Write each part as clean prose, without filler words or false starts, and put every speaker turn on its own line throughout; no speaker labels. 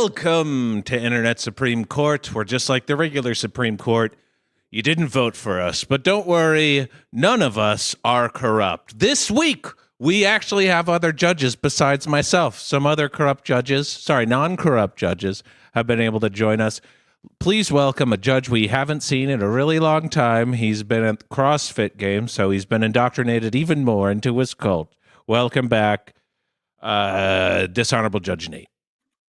Welcome to Internet Supreme Court. We're just like the regular Supreme Court. You didn't vote for us, but don't worry, none of us are corrupt. This week, we actually have other judges besides myself. Some other non-corrupt judges have been able to join us. Please welcome a judge we haven't seen in a really long time. He's been at CrossFit Games, so he's been indoctrinated even more into his cult. Welcome back, Dishonorable Judge Nate.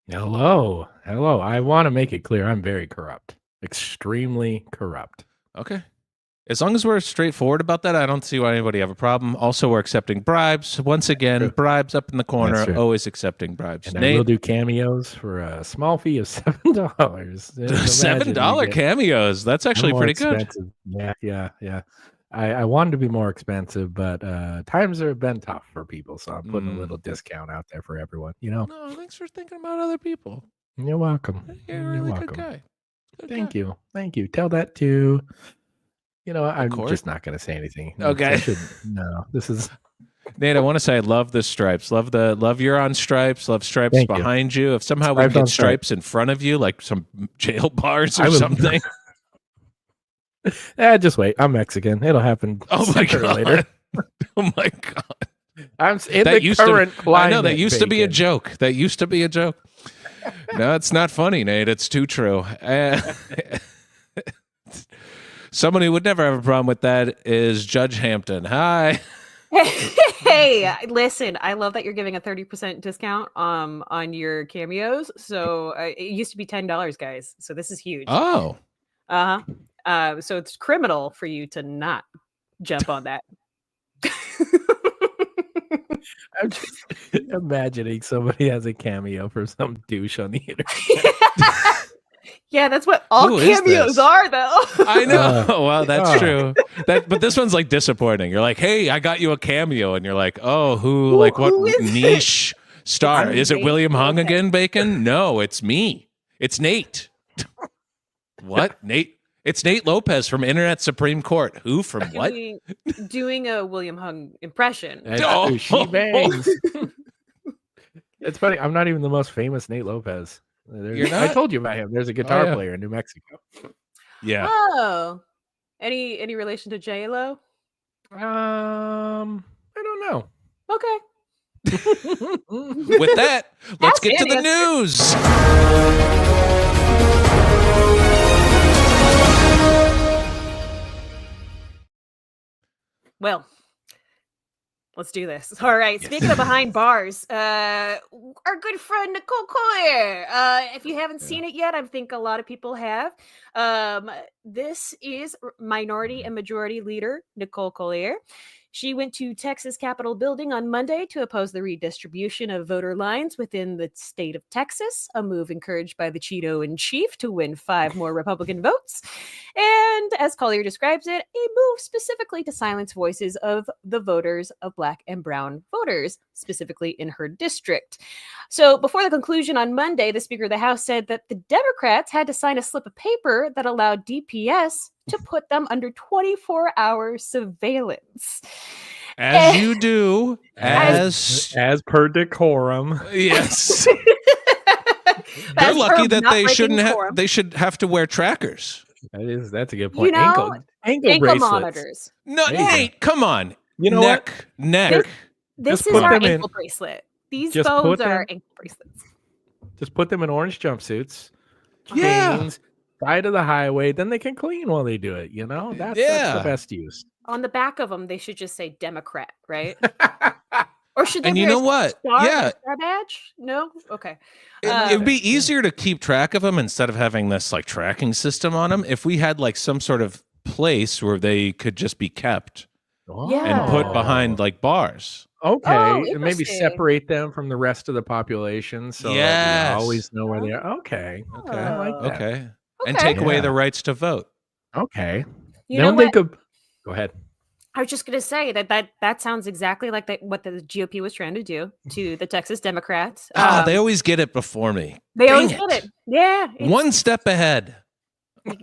Hello. I want to make it clear I'm very corrupt. Extremely corrupt.
Okay. As long as we're straightforward about that, I don't see why anybody have a problem. Also, we're accepting bribes. Once again, bribes up in the corner, always accepting bribes.
And Nate, I will do cameos for a small fee of $7.
$7 cameos. That's actually pretty
expensive. Good. Yeah. I wanted to be more expensive, but times have been tough for people, so I'm putting a little discount out there for everyone. No,
thanks for thinking about other people.
You're welcome.
You're a really good guy.
Thank you. Tell that to, I'm just not going to say anything.
Okay.
This is
Nate. I want to say I love the stripes. Love you're on stripes. Love stripes behind you. If somehow we get stripes in front of you, like some jail bars or something.
Just wait. I'm Mexican. It'll happen.
Oh my god!
Later.
Oh my god!
I'm in the current climate.
I know that used to be a joke. No, it's not funny, Nate. It's too true. Someone who would never have a problem with that is Judge Hampton. Hi.
Hey, listen, I love that you're giving a 30% discount on your cameos. So it used to be $10, guys. So this is huge.
Oh.
So it's criminal for you to not jump on that.
I'm just imagining somebody has a cameo for some douche on the internet.
Yeah, that's what all cameos are, though.
I know. Well, that's true. But this one's like disappointing. You're like, hey, I got you a cameo, and you're like, oh, what niche star? Is it William Hung again, Bacon? No, it's me. It's Nate. What? Nate? It's Nate Lopez from Internet Supreme Court. Who from what?
Doing a William Hung impression.
She bangs. It's funny. I'm not even the most famous Nate Lopez. I told you about him. There's a guitar player in New Mexico.
Yeah.
Oh. Any relation to J-Lo?
I don't know.
Okay.
With that, let's get to the news.
Well, let's do this. All right. Speaking of behind bars, our good friend Nicole Collier. If you haven't seen it yet, I think a lot of people have. This is minority and majority leader Nicole Collier. She went to Texas Capitol building on Monday to oppose the redistribution of voter lines within the state of Texas, a move encouraged by the Cheeto-in-chief to win 5 more Republican votes. And as Collier describes it, a move specifically to silence voices of the voters of Black and brown voters, specifically in her district. So before the conclusion on Monday, the Speaker of the House said that the Democrats had to sign a slip of paper that allowed DPS to put them under 24-hour surveillance.
As you do, as
per decorum.
Yes. They're lucky that they should have to wear trackers.
That's a good point. Ankle
monitors.
No, Nate, come on. You know neck.
This is our ankle bracelet. These phones are ankle bracelets.
Just put them in orange jumpsuits. Chains, side of the highway, then they can clean while they do it. That's the best use.
On the back of them, they should just say Democrat, right? Or should they?
And you know what?
Star badge? No. Okay.
It'd be easier to keep track of them instead of having this like tracking system on them. If we had like some sort of place where they could just be kept and put behind like bars.
Okay, and maybe separate them from the rest of the population so that we always know where they are. Okay, I like that.
Okay. And take away the rights to vote.
Okay.
You know what?
Go ahead.
I was just going to say that sounds exactly like what the GOP was trying to do to the Texas Democrats.
They always get it before me.
They always get it. Yeah.
One step ahead.
You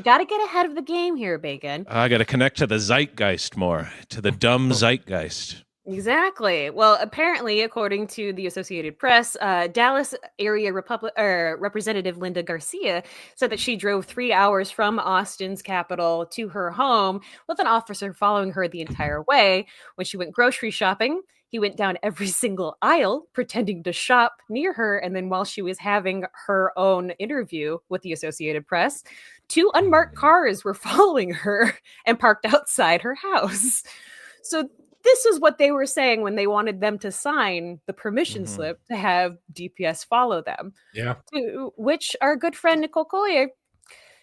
gotta get ahead of the game here, Bacon.
I got to connect to the zeitgeist more, to the dumb zeitgeist.
Exactly. Well, apparently, according to the Associated Press, Dallas area Representative Linda Garcia said that she drove 3 hours from Austin's capital to her home with an officer following her the entire way. When she went grocery shopping, he went down every single aisle pretending to shop near her. And then while she was having her own interview with the Associated Press, 2 unmarked cars were following her and parked outside her house. So this is what they were saying when they wanted them to sign the permission slip to have DPS follow them.
Yeah.
To which our good friend Nicole Collier,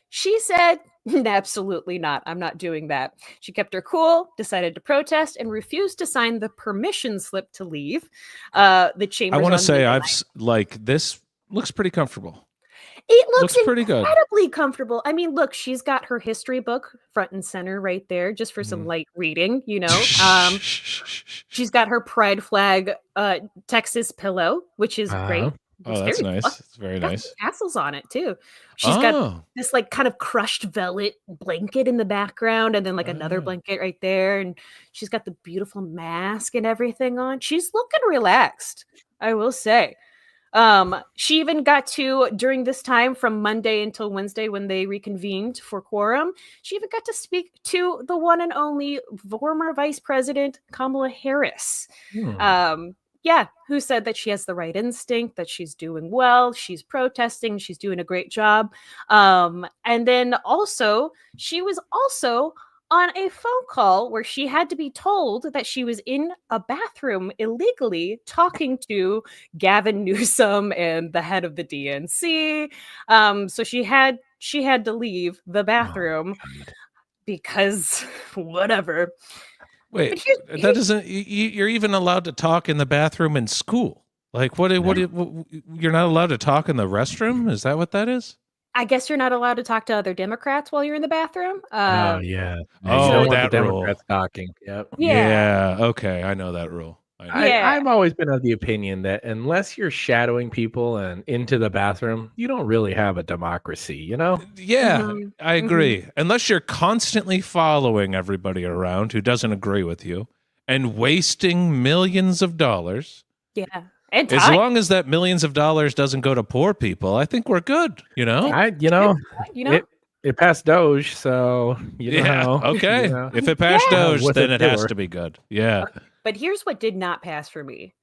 she said, absolutely not. I'm not doing that. She kept her cool, decided to protest, and refused to sign the permission slip to leave. The chamber.
I want to say this looks pretty comfortable.
It looks
pretty good.
Incredibly comfortable. I mean, look, she's got her history book front and center right there, just for some light reading, you know. She's got her pride flag Texas pillow, which is great.
Oh, that's nice. It's very nice.
Tassels on it too. She's got this like kind of crushed velvet blanket in the background, and then like another blanket right there, and she's got the beautiful mask and everything on. She's looking relaxed, I will say. She even got to, during this time from Monday until Wednesday when they reconvened for quorum, she even got to speak to the one and only former Vice President Kamala Harris. Who said that she has the right instinct, that she's doing well, she's protesting, she's doing a great job. And then also, she was also on a phone call where she had to be told that she was in a bathroom illegally talking to Gavin Newsom and the head of the DNC. So she had to leave the bathroom because whatever.
Wait, that doesn't. You're even allowed to talk in the bathroom in school. Like what? You're not allowed to talk in the restroom? Is that what that is?
I guess you're not allowed to talk to other Democrats while you're in the bathroom.
That
Democrats rule. Talking. Yep.
Yeah. Okay, I know that rule.
I've always been of the opinion that unless you're shadowing people and into the bathroom, you don't really have a democracy, you know?
Yeah, I agree. Unless you're constantly following everybody around who doesn't agree with you and wasting millions of dollars.
Yeah. And
as long as that millions of dollars doesn't go to poor people, I think we're good, you know?
It passed Doge, so you know.
Okay.
You know.
If it passed Doge, then it has to be good. Yeah.
But here's what did not pass for me.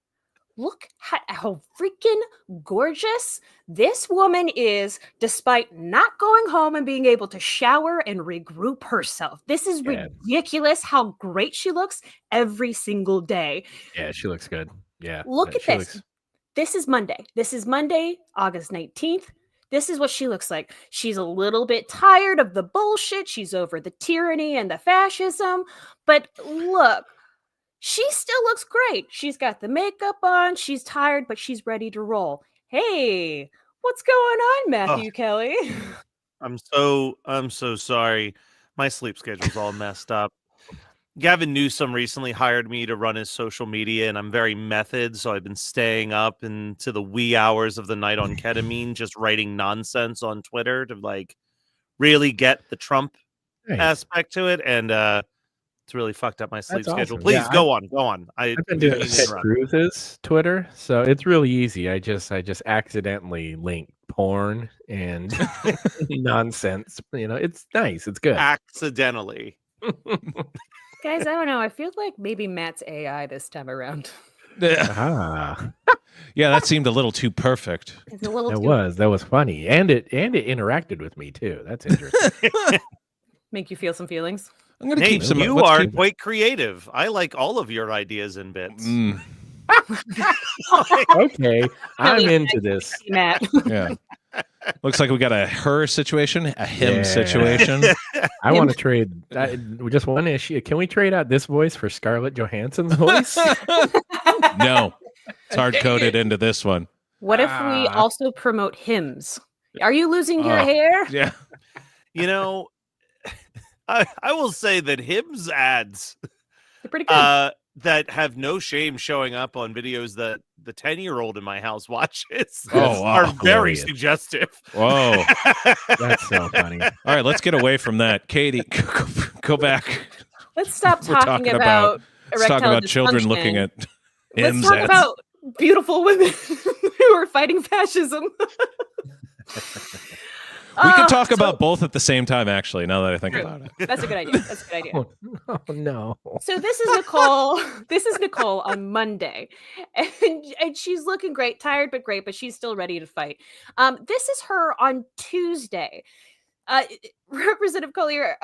Look how freaking gorgeous this woman is, despite not going home and being able to shower and regroup herself. This is ridiculous how great she looks every single day.
Yeah, she looks good. Yeah.
Look at this. This is Monday. This is Monday, August 19th. This is what she looks like. She's a little bit tired of the bullshit. She's over the tyranny and the fascism. But look, she still looks great. She's got the makeup on. She's tired, but she's ready to roll. Hey, what's going on, Matthew Kelly?
I'm so sorry. My sleep schedule's all messed up. Gavin Newsom recently hired me to run his social media, and I'm very method, so I've been staying up into the wee hours of the night on ketamine, just writing nonsense on Twitter to like really get the Trump aspect to it, and it's really fucked up my sleep schedule.
Awesome.
Please go on.
I've been doing Ted Cruz's Twitter, so it's really easy. I just accidentally link porn and nonsense. You know, it's nice. It's good.
Accidentally.
Guys, I don't know. I feel like maybe Matt's AI this time around.
Yeah, that seemed a little too perfect.
That
was funny, and it interacted with me too. That's interesting.
Make you feel some feelings.
I'm gonna keep some.
You are quite creative. I like all of your ideas and bits.
Okay, I'm into this,
Matt.
Yeah. Looks like we got a her situation, a him situation.
I want to trade just one issue. Can we trade out this voice for Scarlett Johansson's voice?
No, it's hard coded into this one.
What if we also promote hymns? Are you losing your hair?
Yeah.
You know, I will say that hymns ads,
they're pretty good.
That have no shame showing up on videos that the 10-year-old in my house watches
are
very suggestive.
Whoa.
That's so funny.
All right, let's get away from that. Katie, go back.
Let's stop talking about
Let's talk
erectile
about children
dysfunction.
looking at
Let's
him.
talk about beautiful women who are fighting fascism.
We could talk about both at the same time, actually, now that I think about it.
That's a good idea. That's a good idea.
Oh no.
So this is Nicole. This is Nicole on Monday, and she's looking great, tired but great, but she's still ready to fight. This is her on Tuesday. Representative Collier.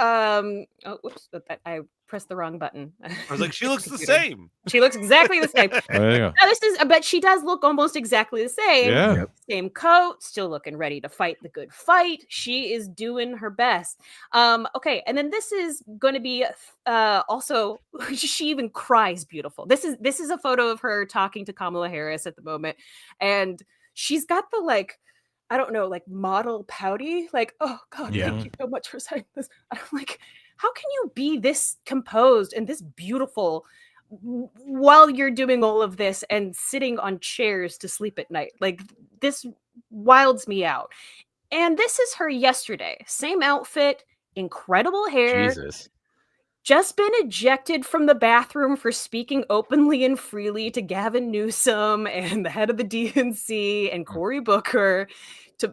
Whoops! I pressed the wrong button.
I was like, she looks the same.
She looks exactly the same.
There you go.
Now, but she does look almost exactly the same.
Yeah.
Same coat, still looking ready to fight the good fight. She is doing her best. Okay, and then this is going to be also. She even cries beautiful. This is a photo of her talking to Kamala Harris at the moment, and she's got the I don't know, model pouty, oh God, thank you so much for saying this. And I'm like, how can you be this composed and this beautiful while you're doing all of this and sitting on chairs to sleep at night? This wilds me out. And this is her yesterday. Same outfit, incredible hair.
Jesus.
Just been ejected from the bathroom for speaking openly and freely to Gavin Newsom and the head of the DNC and Cory Booker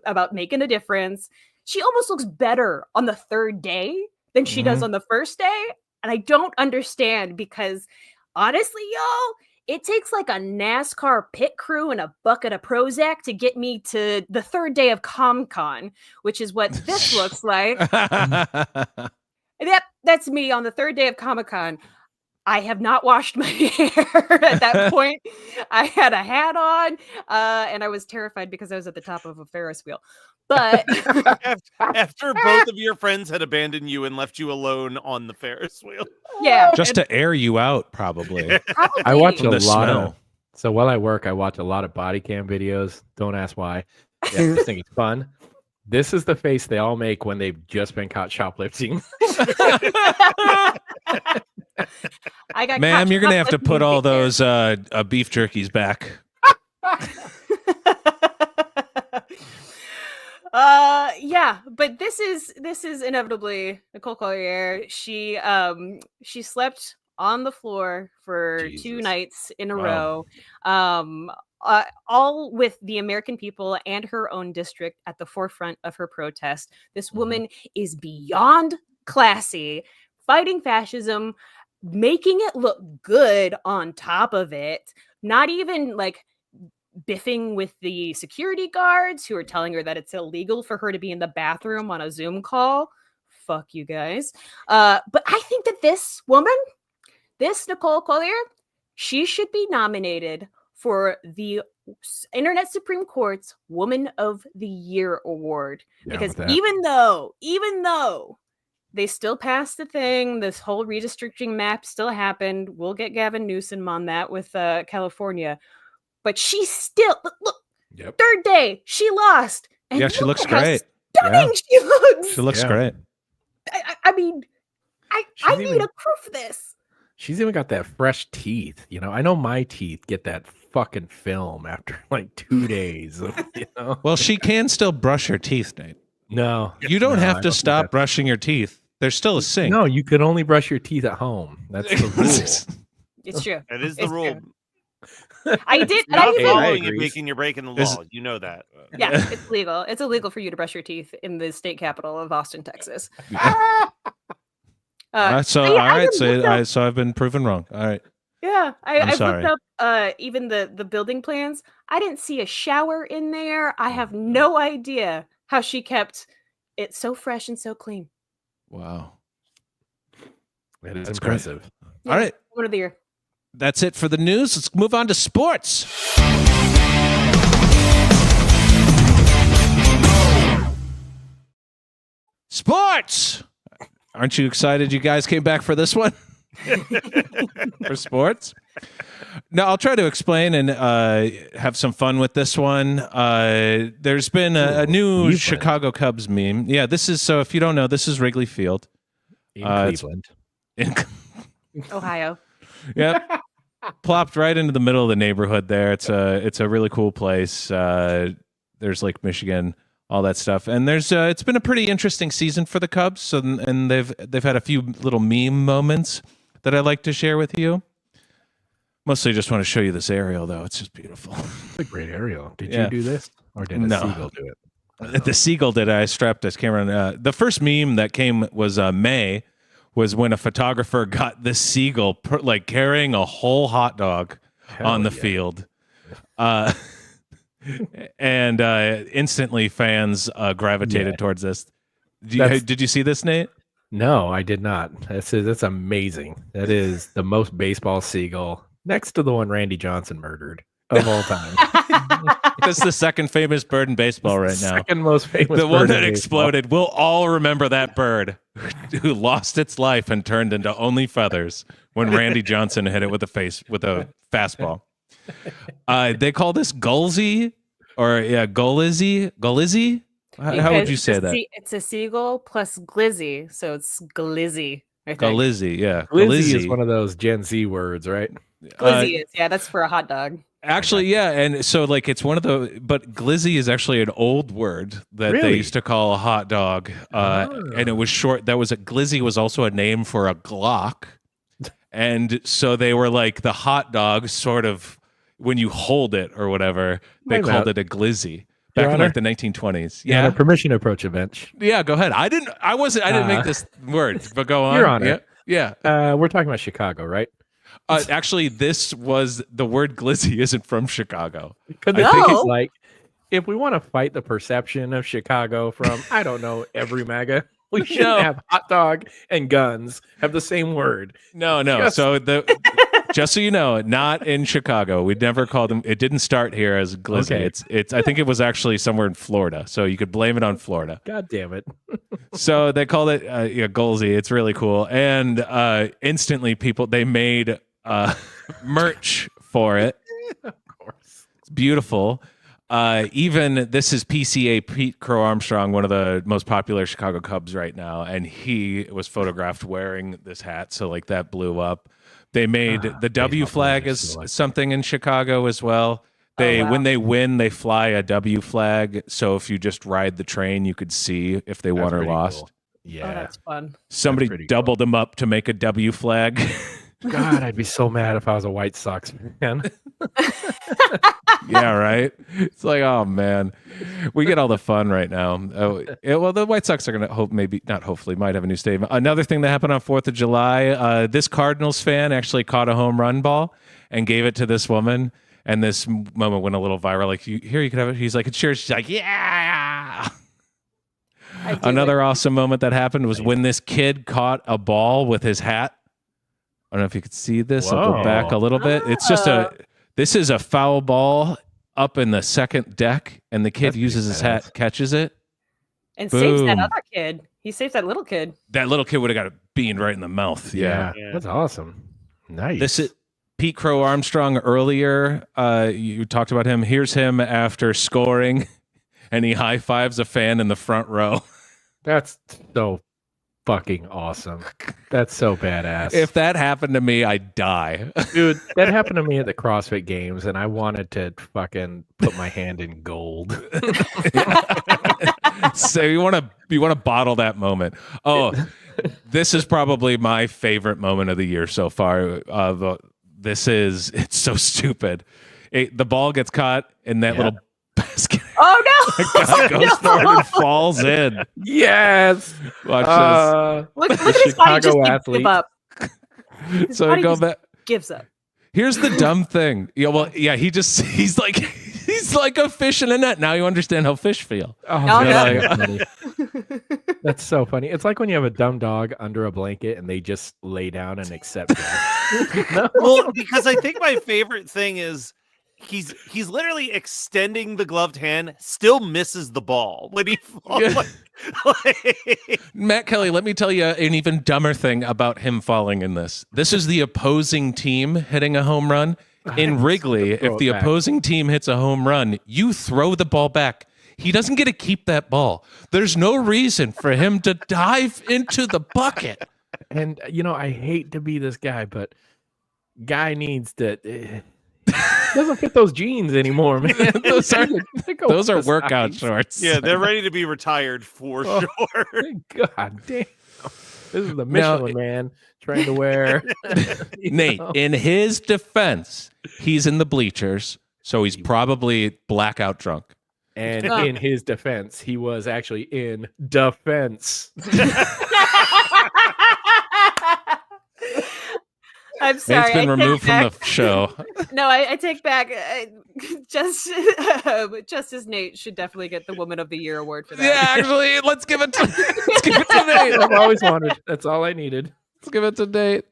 about making a difference. She almost looks better on the third day than she does on the first day. And I don't understand because honestly, y'all, it takes a NASCAR pit crew and a bucket of Prozac to get me to the third day of ComCon, which is what this looks like. That's me on the third day of Comic-Con. I have not washed my hair at that point. I had a hat on, and I was terrified because I was at the top of a Ferris wheel. But
after both of your friends had abandoned you and left you alone on the Ferris wheel.
Yeah.
Just to air you out, probably.
I watch a
The
lot
smell.
of. So while I work, I watch a lot of body cam videos. Don't ask why. Yeah, I just think it's fun. This is the face they all make when they've just been caught shoplifting.
I got
Ma'am, you're going to have to put all
shoplifting
those beef jerkies back.
Yeah, but this is inevitably Nicole Collier. She slept on the floor for 2 nights in a row. All with the American people and her own district at the forefront of her protest. This woman is beyond classy, fighting fascism, making it look good on top of it, not even biffing with the security guards who are telling her that it's illegal for her to be in the bathroom on a Zoom call. Fuck you guys. But I think that this woman, this Nicole Collier, she should be nominated for the Internet Supreme Court's Woman of the Year award. Because even though they still passed the thing, this whole redistricting map still happened. We'll get Gavin Newsom on that with California. But she still, look, third day, she lost. And
Yeah, she looks great.
Stunning she looks.
She looks great.
I mean, I need a proof of this.
She's even got that fresh teeth. I know my teeth get that fucking film after 2 days.
Well, she can still brush her teeth, Nate.
No.
You don't have
I
to
don't
stop
think
brushing your teeth. There's still a sink.
No, you can only brush your teeth at home. That's the rule.
It's true.
That is the rule.
I did.
Not
I even,
following it, making you're breaking the law. You know that.
Yeah, it's legal. It's illegal for you to brush your teeth in the state capital of Austin, Texas.
So I've been proven wrong. All right.
Yeah, I've
sorry.
looked up even the building plans. I didn't see a shower in there. I have no idea how she kept it so fresh and so clean.
Wow.
That's
That's
impressive.
Yeah,
All right.
Woman of the Year.
That's it for the news. Let's move on to sports. Sports. Aren't you excited you guys came back for this one? For sports? No, I'll try to explain and have some fun with this one. There's been a new
Cleveland.
Chicago Cubs meme. Yeah, this is, so if you don't know, this is Wrigley Field.
In Cleveland.
Ohio.
Yep. Plopped right into the middle of the neighborhood there. It's a really cool place. There's Lake Michigan, all that stuff. And there's it's been a pretty interesting season for the Cubs. So and they've had a few little meme moments that I'd like to share with you. Mostly just want to show you this aerial, though. It's just beautiful.
It's a great aerial. Did
Yeah.
you do this, or did a
No.
seagull do it?
The seagull did. I strapped this camera on. The first meme that came was May, was when a photographer got this seagull like carrying a whole hot dog on the field. And instantly fans gravitated towards this. Did you see this, Nate?
No, I did not. That's amazing. That is the most baseball seagull next to the one Randy Johnson murdered of all time.
That's the second famous bird in baseball right now.
Second most famous.
The one
bird in
that
baseball.
exploded. We'll all remember that bird who lost its life and turned into only feathers when Randy Johnson hit it with a fastball. They call this Gulzy or Gulizzy. How would you say that?
It's a seagull plus glizzy, so it's glizzy. I think.
Gulizzy, yeah.
Glizzy is one of those Gen Z words, right?
Glizzy is, that's for a hot dog.
Actually, yeah, and so like it's one of the, but glizzy is actually an old word that they used to call a hot dog, and it was short. Glizzy was also a name for a Glock, and so they were like the hot dog sort of when you hold it or whatever, they called it a glizzy back in like the 1920s.
Yeah, permission to approach a bench.
Yeah, go ahead. I didn't make this word, but go on.
Your Honor.
Yeah.
We're talking about Chicago, right?
Actually, the word glizzy isn't from Chicago.
Because I think it's like, if we want to fight the perception of Chicago from, I don't know, every MAGA, we should have hot dog and guns have the same word.
No. So just so you know, not in Chicago. We'd never called them. It didn't start here as glizzy.
Okay.
It's. I think it was actually somewhere in Florida. So you could blame it on Florida.
God damn it.
So they called it Gulzy. It's really cool. And instantly they made merch for it.
Of course.
It's beautiful. Even this is PCA Pete Crow Armstrong, one of the most popular Chicago Cubs right now, and he was photographed wearing this hat, so like that blew up. They made the W flag as something in Chicago as well. When they win, they fly a W flag, so if you just ride the train, you could see if they won or lost.
Cool. Yeah,
that's fun.
Somebody doubled them up to make a W flag.
God, I'd be so mad if I was a White Sox fan.
Yeah, right. It's like, oh man, we get all the fun right now. Well, the White Sox are going to might have a new stadium. Another thing that happened on 4th of July, this Cardinals fan actually caught a home run ball and gave it to this woman. And this moment went a little viral. Like, you could have it. He's like, it's yours. She's like, yeah. Another awesome moment that happened was when this kid caught a ball with his hat. I don't know if you could see this. I'll go back a little bit. It's just this is a foul ball up in the second deck, and the kid uses his hat, catches it,
and saves that other kid. He saves that little kid.
That little kid would have got a bean right in the mouth. Yeah.
That's awesome. Nice.
This is Pete Crow Armstrong earlier. You talked about him. Here's him after scoring, and he high fives a fan in the front row.
That's so fucking awesome. That's so badass.
If that happened to me, I'd die.
Dude, that happened to me at the CrossFit Games, and I wanted to fucking put my hand in gold.
So you want to bottle that moment. Oh, this is probably my favorite moment of the year so far. It's so stupid. The ball gets caught in that little basket.
Oh no!
It goes forward and falls in.
Yes.
Watch
Look at his body just give up.
this. So go back.
Gives up.
Here's the dumb thing. He's like a fish in a net. Now you understand how fish feel.
That's so funny. It's like when you have a dumb dog under a blanket and they just lay down and accept that.
Well, because I think my favorite thing is he's literally extending the gloved hand, still misses the ball when he falls.
Matt Kelly, let me tell you an even dumber thing about him falling in this. This is the opposing team hitting a home run. In Wrigley, if the opposing team hits a home run, you throw the ball back. He doesn't get to keep that ball. There's no reason for him to dive into the bucket.
And, I hate to be this guy, but guy needs to... doesn't fit those jeans anymore, man.
those are workout shorts.
Yeah, they're ready to be retired for sure.
God damn. This is the
Now-
Michelin man trying to wear.
Nate, in his defense, he's in the bleachers, so he's probably blackout drunk.
And
Oh.
in his defense, he was actually in defense.
I'm sorry.
Nate's been
I take
removed from
back-
the show.
No, I take back. Justice Nate should definitely get the Woman of the Year award for that.
Yeah, actually, let's give it to Nate.
I've always wanted. That's all I needed.
Let's give it to Nate.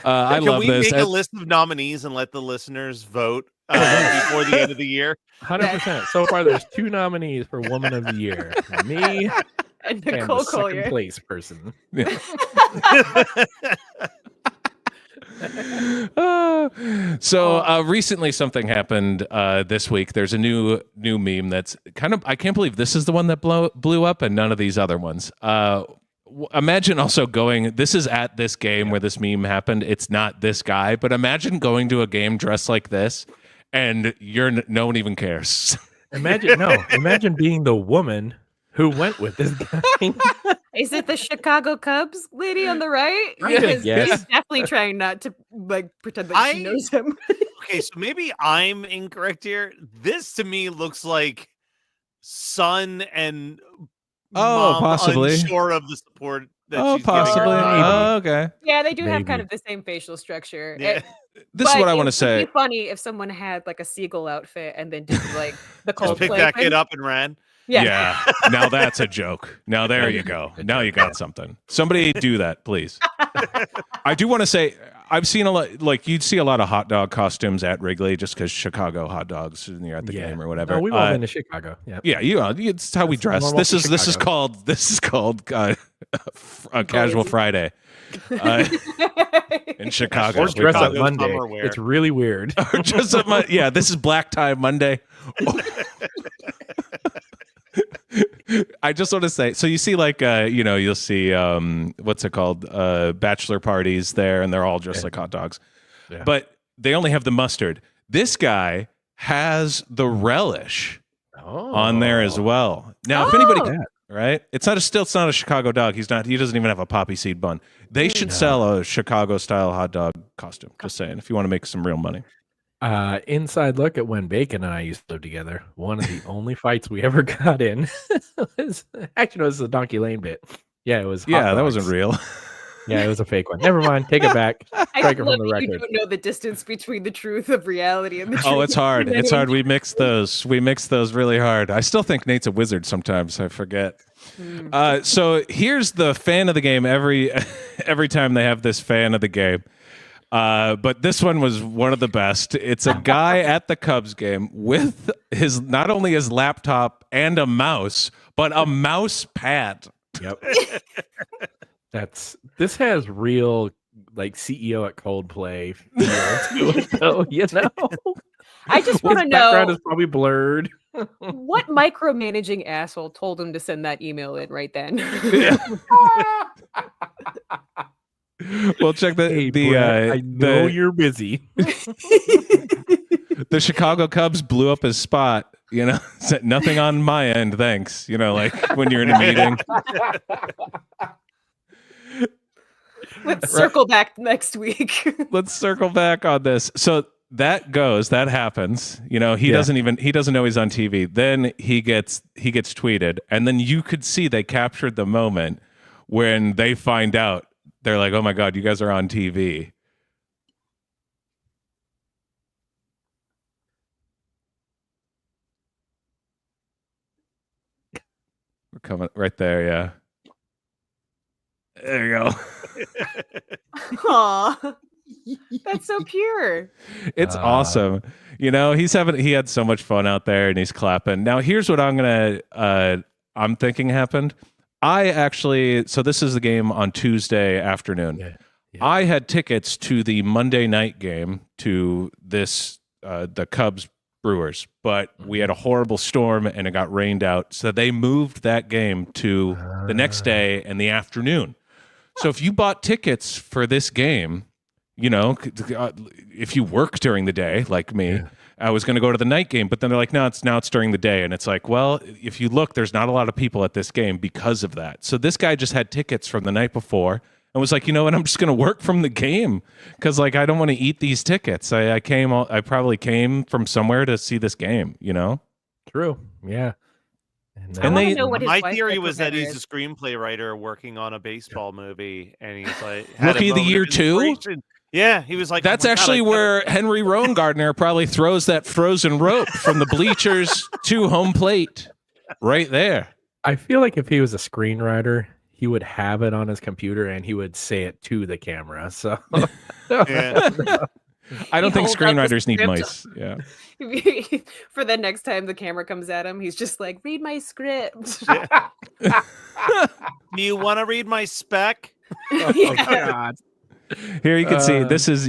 I
Can
love
we
this.
make a list of nominees and let the listeners vote before the end of the year?
100%. So far, there's 2 nominees for Woman of the Year. Me
And
and
Nicole
the second
Collier.
place person.
Recently something happened this week. There's a new meme that's kind of, I can't believe this is the one that blew up and none of these other ones. Imagine also going, this is at this game where this meme happened. It's not this guy, but imagine going to a game dressed like this and no one even cares.
Imagine being the woman who went with this guy.
Is it the Chicago Cubs lady on the right?
Yes.
Because he's definitely trying not to pretend that she knows him.
Okay, so maybe I'm incorrect here. This to me looks like son and mom
possibly.
unsure of the support that she's
Possibly.
giving her.
Oh, okay.
Yeah, they do have kind
Maybe.
of the same facial structure.
Yeah.
This is what I want to
It would
say.
be funny if someone had like a seagull outfit and then did like the
Just picked
Coldplay
that
thing.
kid up and ran.
Yeah.
Now that's a joke. Now there you go. Now you got something. Somebody do that, please. I do want to say I've seen a lot. Like you'd see a lot of hot dog costumes at Wrigley, just because Chicago hot dogs, and you're at the game or whatever.
No, we've all been to Chicago. Yeah.
Yeah, it's how we
That's
dress.
normal
This
for
is called a casual Friday in Chicago.
Or dress up
Chicago
Monday.
summer wear.
It's really weird.
Or dress up yeah, this is Black Tie Monday. I just want to say, so you see like you'll see what's it called, bachelor parties there, and they're all just like hot dogs, but they only have the mustard. This guy has the relish on there as well. Now, if anybody, right, it's not a Chicago dog. He doesn't even have a poppy seed bun. They should sell a Chicago style hot dog costume. Just saying, if you want to make some real money.
Inside look at when Bacon and I used to live together. One of the only fights we ever got in was actually, no, this is a Donkey Lane bit. Yeah, it was.
Yeah, that wasn't real.
Yeah, it was a fake one. Never mind. Take it back. Strike it from the
You
record.
don't know the distance between the truth of reality and the truth.
Oh, it's hard.
of
It's hard.
image.
We mix those really hard. I still think Nate's a wizard sometimes. I forget. So here's the fan of the game every time they have this fan of the game. But this one was one of the best. It's a guy at the Cubs game with not only his laptop and a mouse, but a mouse pad.
Yep. This has real like CEO at Coldplay feel to it, though, you know.
I just want to
His background
know
is probably blurred.
what micromanaging asshole told him to send that email in right then.
Well, check
Hey, Brett, I know you're busy.
the Chicago Cubs blew up his spot. You know, said nothing on my end, thanks. You know, like when you're in a meeting.
Let's circle back next week.
Let's circle back on this. So that happens. You know, he doesn't know he's on TV. Then he gets tweeted, and then you could see they captured the moment when they find out. They're like, "Oh my God, you guys are on TV." We're coming right there, yeah. There you go.
Aw, that's so pure.
It's awesome. You know, he had so much fun out there and he's clapping. Now, here's what I'm thinking happened. So this is the game on Tuesday afternoon.
Yeah.
I had tickets to the Monday night game to the Cubs-Brewers, but we had a horrible storm and it got rained out. So they moved that game to the next day and the afternoon. So if you bought tickets for this game, you know, if you work during the day like me, I was going to go to the night game, but then they're like, no, it's during the day. And it's like, well, if you look, there's not a lot of people at this game because of that. So this guy just had tickets from the night before and was like, you know what, I'm just going to work from the game because like I don't want to eat these tickets. I probably came from somewhere to see this game, you know?
True. Yeah.
I
And
wanna
they-
know what his
My
wife
theory
would
was that
prefer.
he's a screenplay writer working on a baseball movie, and he's like had a
Rookie of the
moment
year too?
inspiration. Yeah, he was like,
That's
"Oh my God,
actually
I gotta-"
where Henry Rowengartner probably throws that frozen rope from the bleachers to home plate. Right there.
I feel like if he was a screenwriter, he would have it on his computer and he would say it to the camera. So
Yeah.
I don't
He
think
holds up the
screenwriters need
script.
mice. Yeah.
For the next time the camera comes at him, he's just like, read my script.
Do you want to read my spec?
oh God.
Here you can see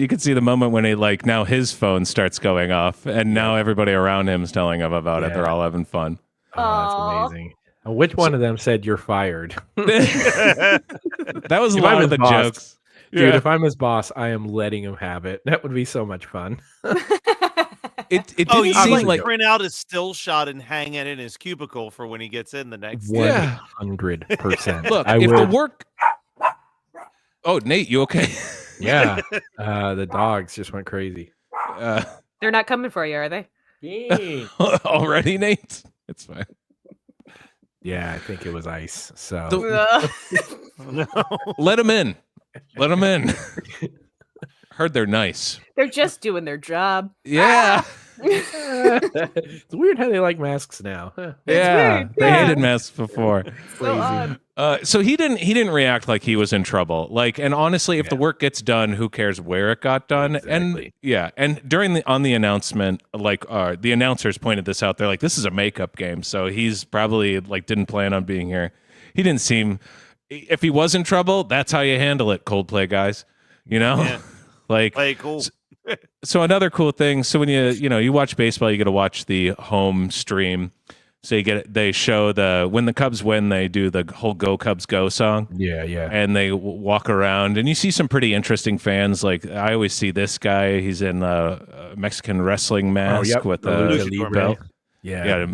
you can see the moment when now his phone starts going off and now everybody around him is telling him about it.
Yeah.
They're all having fun.
Oh,
Aw.
that's amazing. Which one of them said you're fired?
That was a
If
lot
I'm
of the
his boss,
jokes.
Dude,
Yeah.
if I'm his boss, I am letting him have it. That would be so much fun.
It
Oh,
didn't
you
seem
need
like
to print out a still shot and hang it in his cubicle for when he gets in the next day.
Yeah.
100%.
look,
I
if the
would.
work Oh, Nate, you okay?
Yeah. The dogs just went crazy.
They're not coming for you, are they?
Already, Nate? It's fine.
Yeah, I think it was ice. So
The- Let them in. Let them in. Heard they're nice.
They're just doing their job.
Yeah.
it's weird how they like masks now. Huh.
Yeah.
weird,
They
yeah.
hated masks before.
So odd.
So he didn't react like he was in trouble. Like, and honestly, if the work gets done, who cares where it got done? And
Exactly.
yeah, and on the announcement, like the announcers pointed this out. They're like, this is a makeup game, so he's probably like didn't plan on being here. He didn't seem. If he was in trouble, that's how you handle it, Coldplay guys. You know,
Yeah.
like.
Play cool.
So another cool thing. So when you watch baseball, you get to watch the home stream. So they show when the Cubs win, they do the whole "Go Cubs Go" song,
Yeah.
and they walk around, and you see some pretty interesting fans. Like I always see this guy. He's in a Mexican wrestling mask with
the
a
Lucha Libre.
belt.
Yeah.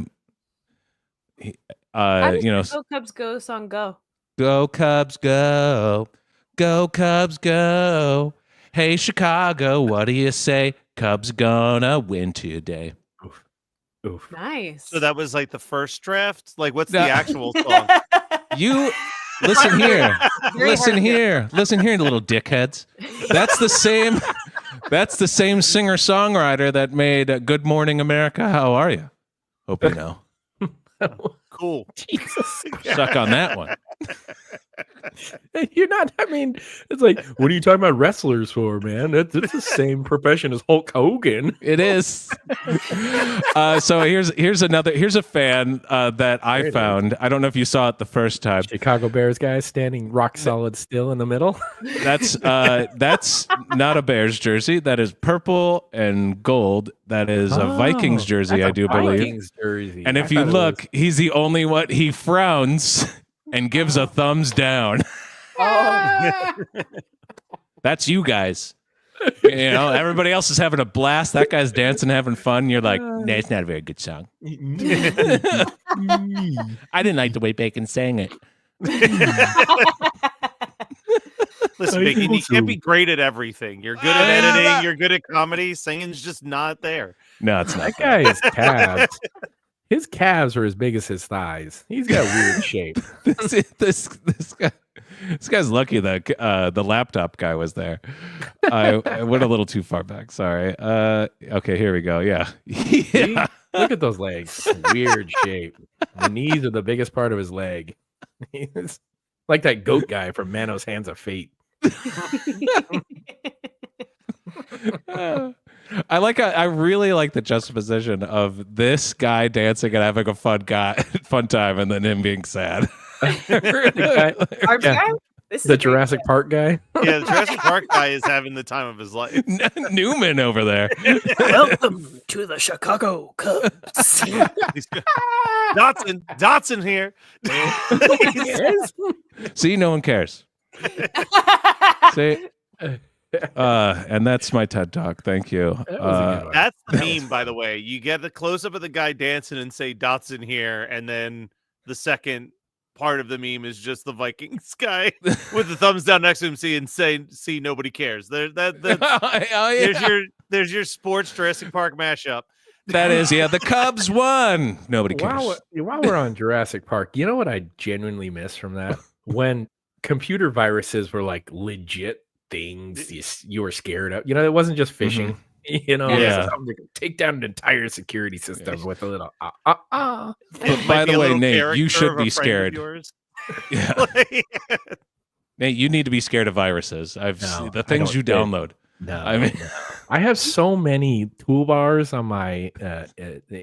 How does
You know,
the Go Cubs Go song go?
"Go Cubs Go, Go Cubs Go." Hey Chicago, what do you say? Cubs gonna win today.
Oof.
Nice.
So that was like the first draft. Like, what's
No.
the actual song?
You listen here.
Very
Listen
hard to
here. Listen here, little dickheads. That's the same singer-songwriter that made Good Morning America. How are you? Hope you know.
Cool.
Jesus.
Suck on that one.
You're not. I mean, it's like, what are you talking about wrestlers for, man? It's the same profession as Hulk Hogan.
It is. So here's a fan that I
There it
found. I don't know if you saw it the first time.
Chicago Bears guy standing rock solid still in the middle.
That's not a Bears jersey. That is purple and gold. That is a Vikings jersey, I do believe.
Vikings jersey.
And if you look, he's the only one. He frowns and gives a thumbs down. That's you guys. You know, everybody else is having a blast. That guy's dancing, having fun. You're like, nah, it's not a very good song. I didn't like the way Bacon sang it.
Listen, Bacon, you can't be great at everything. You're good at editing. You're good at comedy. Singing's just not there.
No, it's not.
that guy's calves. His calves are as big as his thighs. He's got weird shape.
This guy's lucky that the laptop guy was there. I went a little too far back. Sorry. Okay, here we go. Yeah.
See? Look at those legs. Weird shape. The knees are the biggest part of his leg. He's like that goat guy from Manos Hands of Fate.
I really like the juxtaposition of this guy dancing and having a fun time, and then him being sad.
Our guy? This is
The
a great
Jurassic Park guy.
Yeah, the Jurassic Park guy is having the time of his life.
Newman over there.
Welcome to the Chicago Cubs.
Dotson here.
See, no one cares. See, And that's my TED Talk. Thank you.
That was a good one.
That's the meme, by the way. You get the close up of the guy dancing and say Dotson here, and then the second part of the meme is just the Vikings guy with the thumbs down next to him, see nobody cares. There's your sports Jurassic Park mashup.
That is, the Cubs won. Nobody cares.
While we're on Jurassic Park, you know what I genuinely miss from that? When computer viruses were like legit things you were scared of. It wasn't just phishing. It was something to take down an entire security system with a little
But by the way, Nate, you should be scared. Yeah. Nate, you need to be scared of viruses. The things you download.
No, I have so many toolbars on my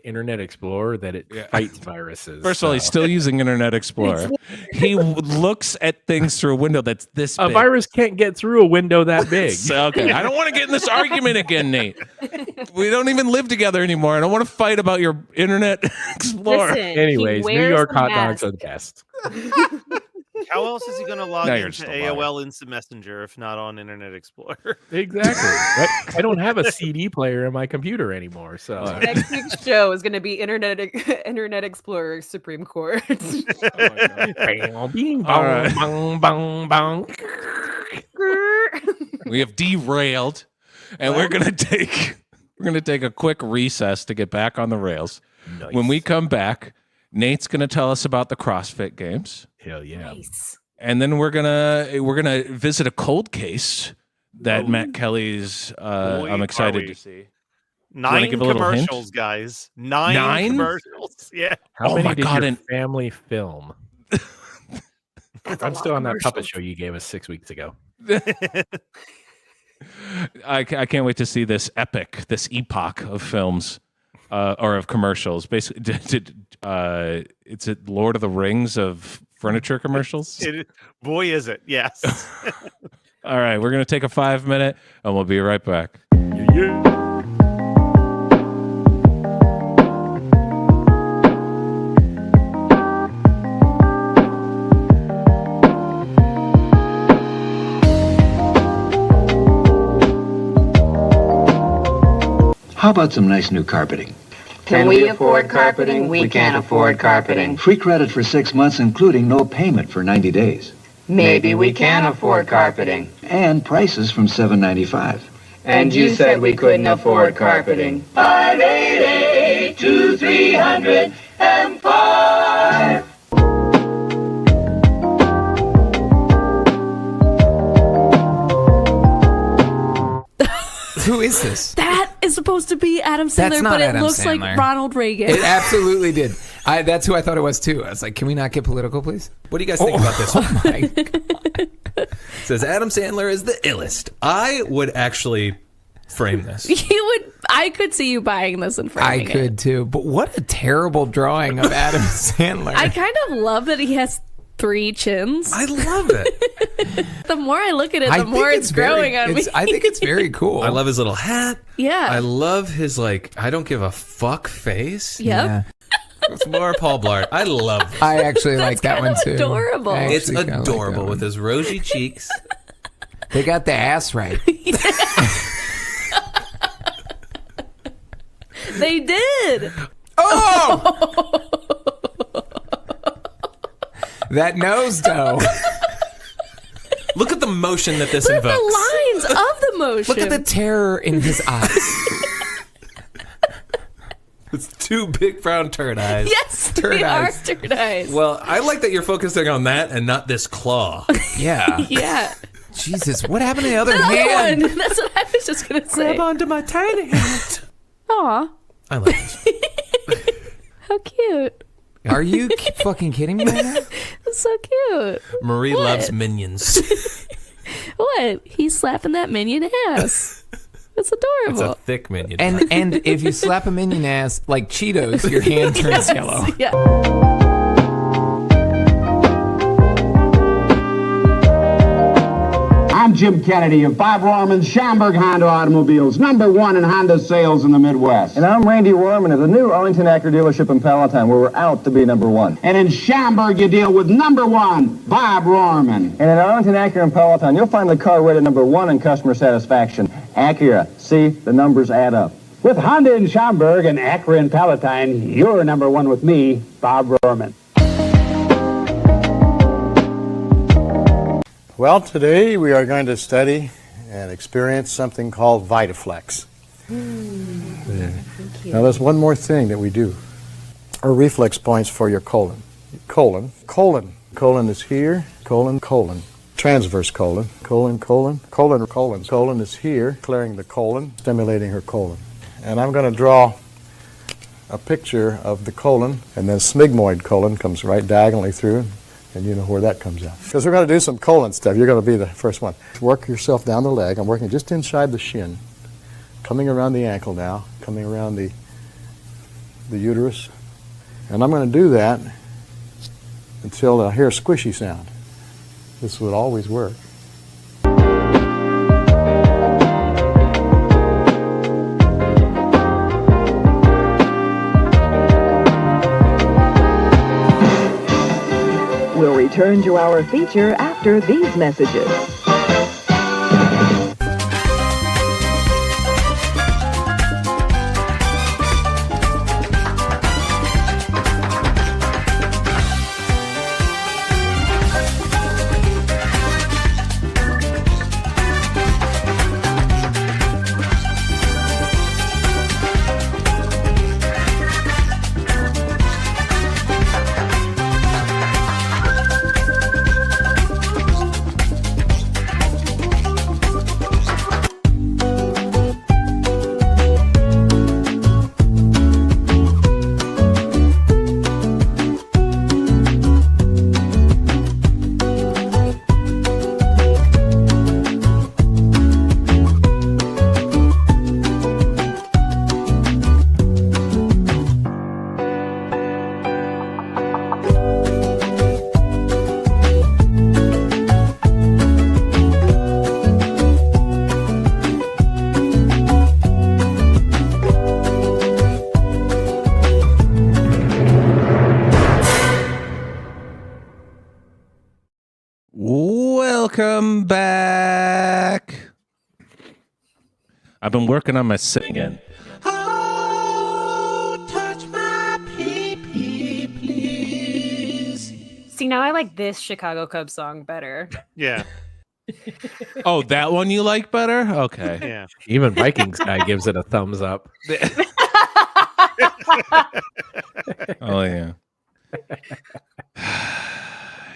Internet Explorer that it fights viruses.
First of all, he's still using Internet Explorer. He looks at things through a window that's this big.
A virus can't get through a window that big.
Okay, I don't want to get in this argument again, Nate. We don't even live together anymore. I don't want to fight about your Internet Explorer.
Listen,
Anyways, New York hot dogs are the best.
How else is he going to log into AOL Instant Messenger if not on Internet Explorer?
Exactly. I don't have a CD player in my computer anymore. So
next week's show is going to be Internet Explorer Supreme Court.
We have derailed, and we're going to take a quick recess to get back on the rails.
Nice.
When we come back, Nate's going to tell us about the CrossFit Games.
Hell yeah.
Nice.
And then we're gonna visit a cold case that Matt Kelly's I'm excited to see.
9 commercials, guys. 9 commercials. Yeah.
How many did your family film? I'm still on that puppet show you gave us 6 weeks ago.
I can't wait to see this epoch of films or of commercials. Basically, it's a Lord of the Rings of furniture commercials.
Boy, is it. Yes.
All right, we're going to take a 5-minute and we'll be right back.
How about some nice new carpeting?
Can we afford carpeting? We can't afford carpeting.
Free credit for 6 months, including no payment for 90 days.
Maybe we can afford carpeting.
And prices from $7.95.
And you said we couldn't afford carpeting. 588-2300-5.
Who is this?
That is supposed to be Adam Sandler, but it looks like Ronald Reagan.
It absolutely did. That's who I thought it was too. I was like, can we not get political, please?
What do you guys think about this one?
Oh my God.
It says Adam Sandler is the illest. I would actually frame this.
I could see you buying this and framing it.
I could too. But what a terrible drawing of Adam Sandler.
I kind of love that he has 3 chins.
I love it.
The more I look at it, the more it's growing on me.
I think it's very cool.
I love his little hat.
Yeah.
I love his I don't give a fuck face.
Yep.
Yeah.
It's more Paul Blart. I love this.
I actually like that one too.
Adorable.
It's adorable with his rosy cheeks.
They got the ass right.
They did.
Oh! That nose, though.
Look at the motion that this
Look at
invokes.
the lines of the motion.
Look at the terror in his eyes.
It's 2 big brown turd eyes.
Yes,
Turd
they are
eyes.
turd eyes.
Well, I like that you're focusing on that and not this claw.
Yeah.
Yeah.
Jesus, what happened to the other
The other
hand?
one. That's what I was just going to say.
Grab onto my tiny hand.
Aw,
I like this.
how cute.
Are you fucking kidding me right now?
That's so cute.
Marie
What?
loves minions.
What? He's slapping that minion ass. That's
It's
adorable.
a thick minion.
And if you slap a minion ass like Cheetos, your hand turns yellow.
Yeah.
I'm I'm Jim Kennedy of Bob Rorman's Schaumburg Honda Automobiles, #1 in Honda sales in the Midwest.
And I'm Randy Rorman of the new Arlington Acura dealership in Palatine, where we're out to be #1.
And in Schaumburg, you deal with #1, Bob Rorman.
And at Arlington Acura in Palatine, you'll find the car rated #1 in customer satisfaction. Acura. See, the numbers add up.
With Honda in Schaumburg and Acura in Palatine, you're #1 with me, Bob Rorman.
Well, today we are going to study and experience something called VitaFlex. Now, there's one more thing that we do. Our reflex points for your colon. Colon. Colon is here. Colon. Transverse colon. Colon is here, clearing the colon, stimulating her colon. And I'm going to draw a picture of the colon, and then smigmoid colon comes right diagonally through. And you know where that comes out. Because we're going to do some colon stuff. You're going to be the first one. Work yourself down the leg. I'm working just inside the shin. Coming around the ankle now. Coming around the uterus. And I'm going to do that until I hear a squishy sound. This would always work.
We'll return to our feature after these messages.
Welcome back. I've been working on my singing. Oh, touch my pee-pee, please.
See, now I like this Chicago Cubs song better.
Yeah.
Oh, that one you like better? Okay.
Yeah.
Even Vikings guy gives it a thumbs up.
Oh, yeah.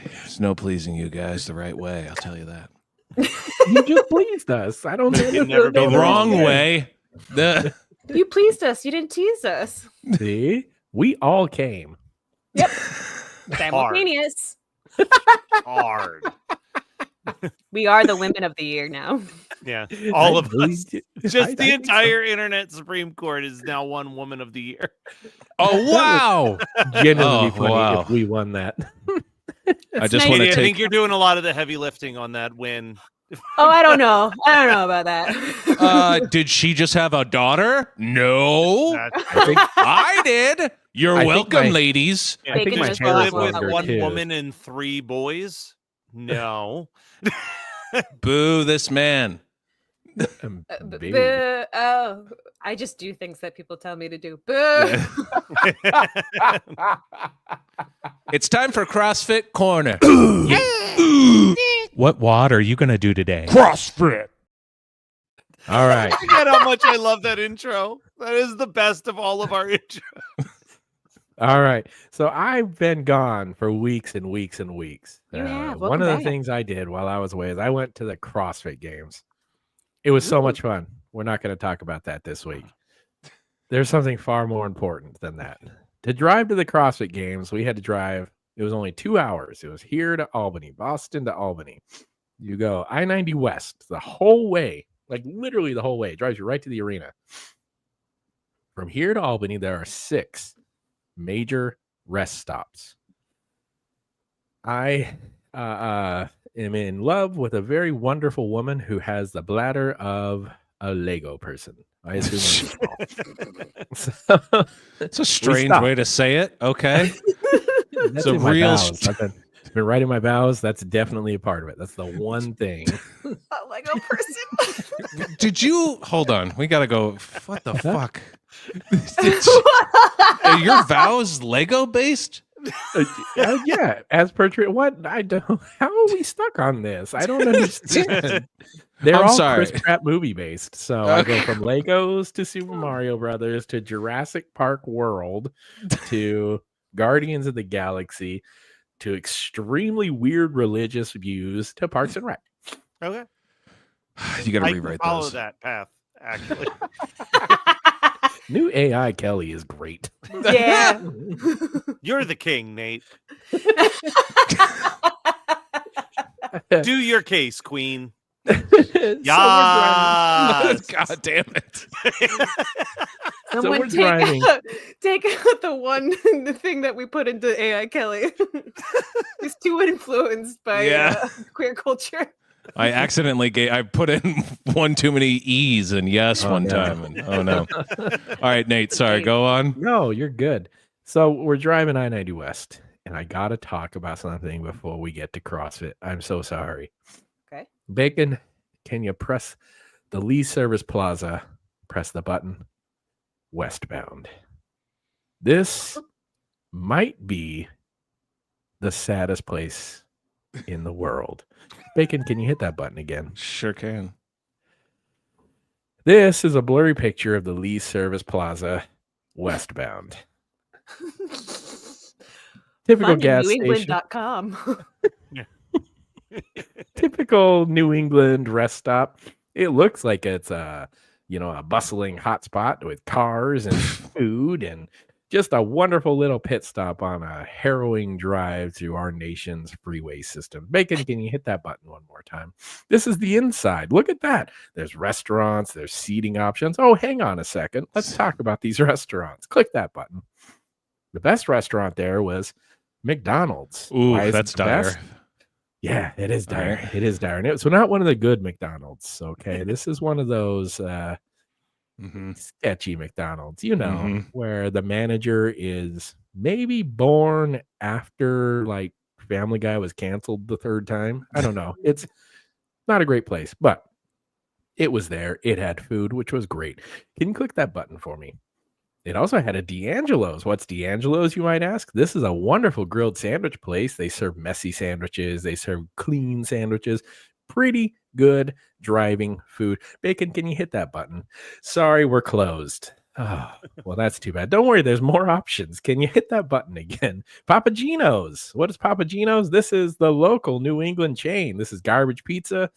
There's no pleasing you guys the right way, I'll tell you that.
You just pleased us. I don't know.
Never
The wrong way.
You pleased us. You didn't tease us.
See? We all came.
Yep. Simultaneous.
Hard.
We are the women of the year now.
Yeah. All of us. Just the
think
entire internet Supreme Court is now one woman of the year.
Oh, wow.
Genuinely funny
wow.
if we won that.
I just
nice.
want to
I think
take.
you're doing a lot of the heavy lifting on that win.
Oh, I don't know. I don't know about that.
Did she just have a daughter? No. I did. You're welcome, ladies.
Yeah,
I think
Bacon
my
is
hair
well
is
as well.
Live with
longer
one
too.
woman and 3 boys? No.
Boo this man.
Baby.
Boo. Oh, I just do things that people tell me to do. Boo.
It's time for CrossFit Corner. What WOD are you going to do today?
CrossFit. All right.
I forget how much I love that intro. That is the best of all of our intros.
All right. So I've been gone for weeks and weeks and weeks.
You have.
One
Welcome
of the
back.
things I did while I was away is I went to the CrossFit Games. It was so much fun. We're not going to talk about that this week. There's something far more important than that. To drive to the CrossFit Games, we had to drive. It was only 2 hours. It was here to Albany, Boston to Albany. You go I-90 West the whole way, like literally the whole way. It drives you right to the arena. From here to Albany, there are 6 major rest stops. am in love with a very wonderful woman who has the bladder of a Lego person. I assume
it's a strange way to say it. Okay.
That's in my vows. I've been writing my vows. That's definitely a part of it. That's the one thing.
A Lego person.
Did you hold on? We gotta go. What the fuck? Are your vows Lego based?
Yeah, as per what I don't. How are we stuck on this? I don't understand. They're all Chris Pratt movie based. So I go from Legos to Super Mario Brothers to Jurassic Park World to Guardians of the Galaxy to extremely weird religious views to Parks and Rec.
Okay,
you got to rewrite
follow
those.
that path. Actually,
new AI Kelly is great.
Yeah,
you're the king, Nate. Do your case, Queen.
Yeah. God damn it.
Someone take out the thing that we put into AI Kelly. It's too influenced by queer culture.
I accidentally I put in one too many E's and one time. And, oh no. All right, Nate, sorry, go on.
No, you're good. So we're driving I-90 West, and I got to talk about something before we get to CrossFit. I'm so sorry.
Okay.
Bacon, can you press the Lee Service Plaza? Press the button. Westbound. This might be the saddest place in the world. Bacon, can you hit that button again?
Sure can.
This is a blurry picture of the Lee Service Plaza westbound. Typical gas station.
NewEngland.com.
Typical New England rest stop. It looks like it's a bustling hotspot with cars and food and just a wonderful little pit stop on a harrowing drive through our nation's freeway system. Bacon, can you hit that button one more time? This is the inside. Look at that. There's restaurants. There's seating options. Oh, hang on a second. Let's talk about these restaurants. Click that button. The best restaurant there was McDonald's.
Ooh, that's dire.
Yeah, it is dire. Right. It is dire. And it's not one of the good McDonald's. Okay, this is one of those sketchy McDonald's, where the manager is maybe born after like Family Guy was canceled the third time. I don't know. It's not a great place, but it was there. It had food, which was great. Can you click that button for me? It also had a D'Angelo's. What's D'Angelo's, you might ask? This is a wonderful grilled sandwich place. They serve messy sandwiches. They serve clean sandwiches. Pretty good driving food. Bacon, can you hit that button? Sorry, we're closed. Oh, well, that's too bad. Don't worry, there's more options. Can you hit that button again? Papa Gino's. What is Papa Gino's? This is the local New England chain. This is garbage pizza.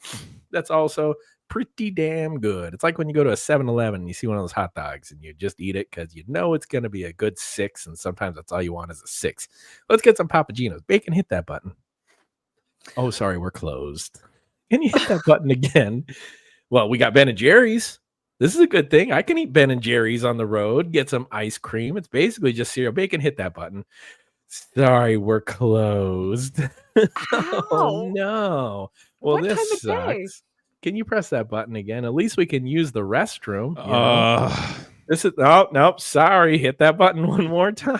That's also pretty damn good. It's like when you go to a 7-Eleven and you see one of those hot dogs and you just eat it because you know it's going to be a good 6, and sometimes that's all you want is a 6. Let's get some Papa Gino's. Bacon, hit that button. Oh, sorry, we're closed. Can you hit that button again? Well, we got Ben & Jerry's. This is a good thing. I can eat Ben & Jerry's on the road, get some ice cream. It's basically just cereal. Bacon, hit that button. Sorry, we're closed. Oh, no. Well,
what
this sucks. Can you press that button again? At least we can use the restroom. This is nope. Sorry, hit that button one more time.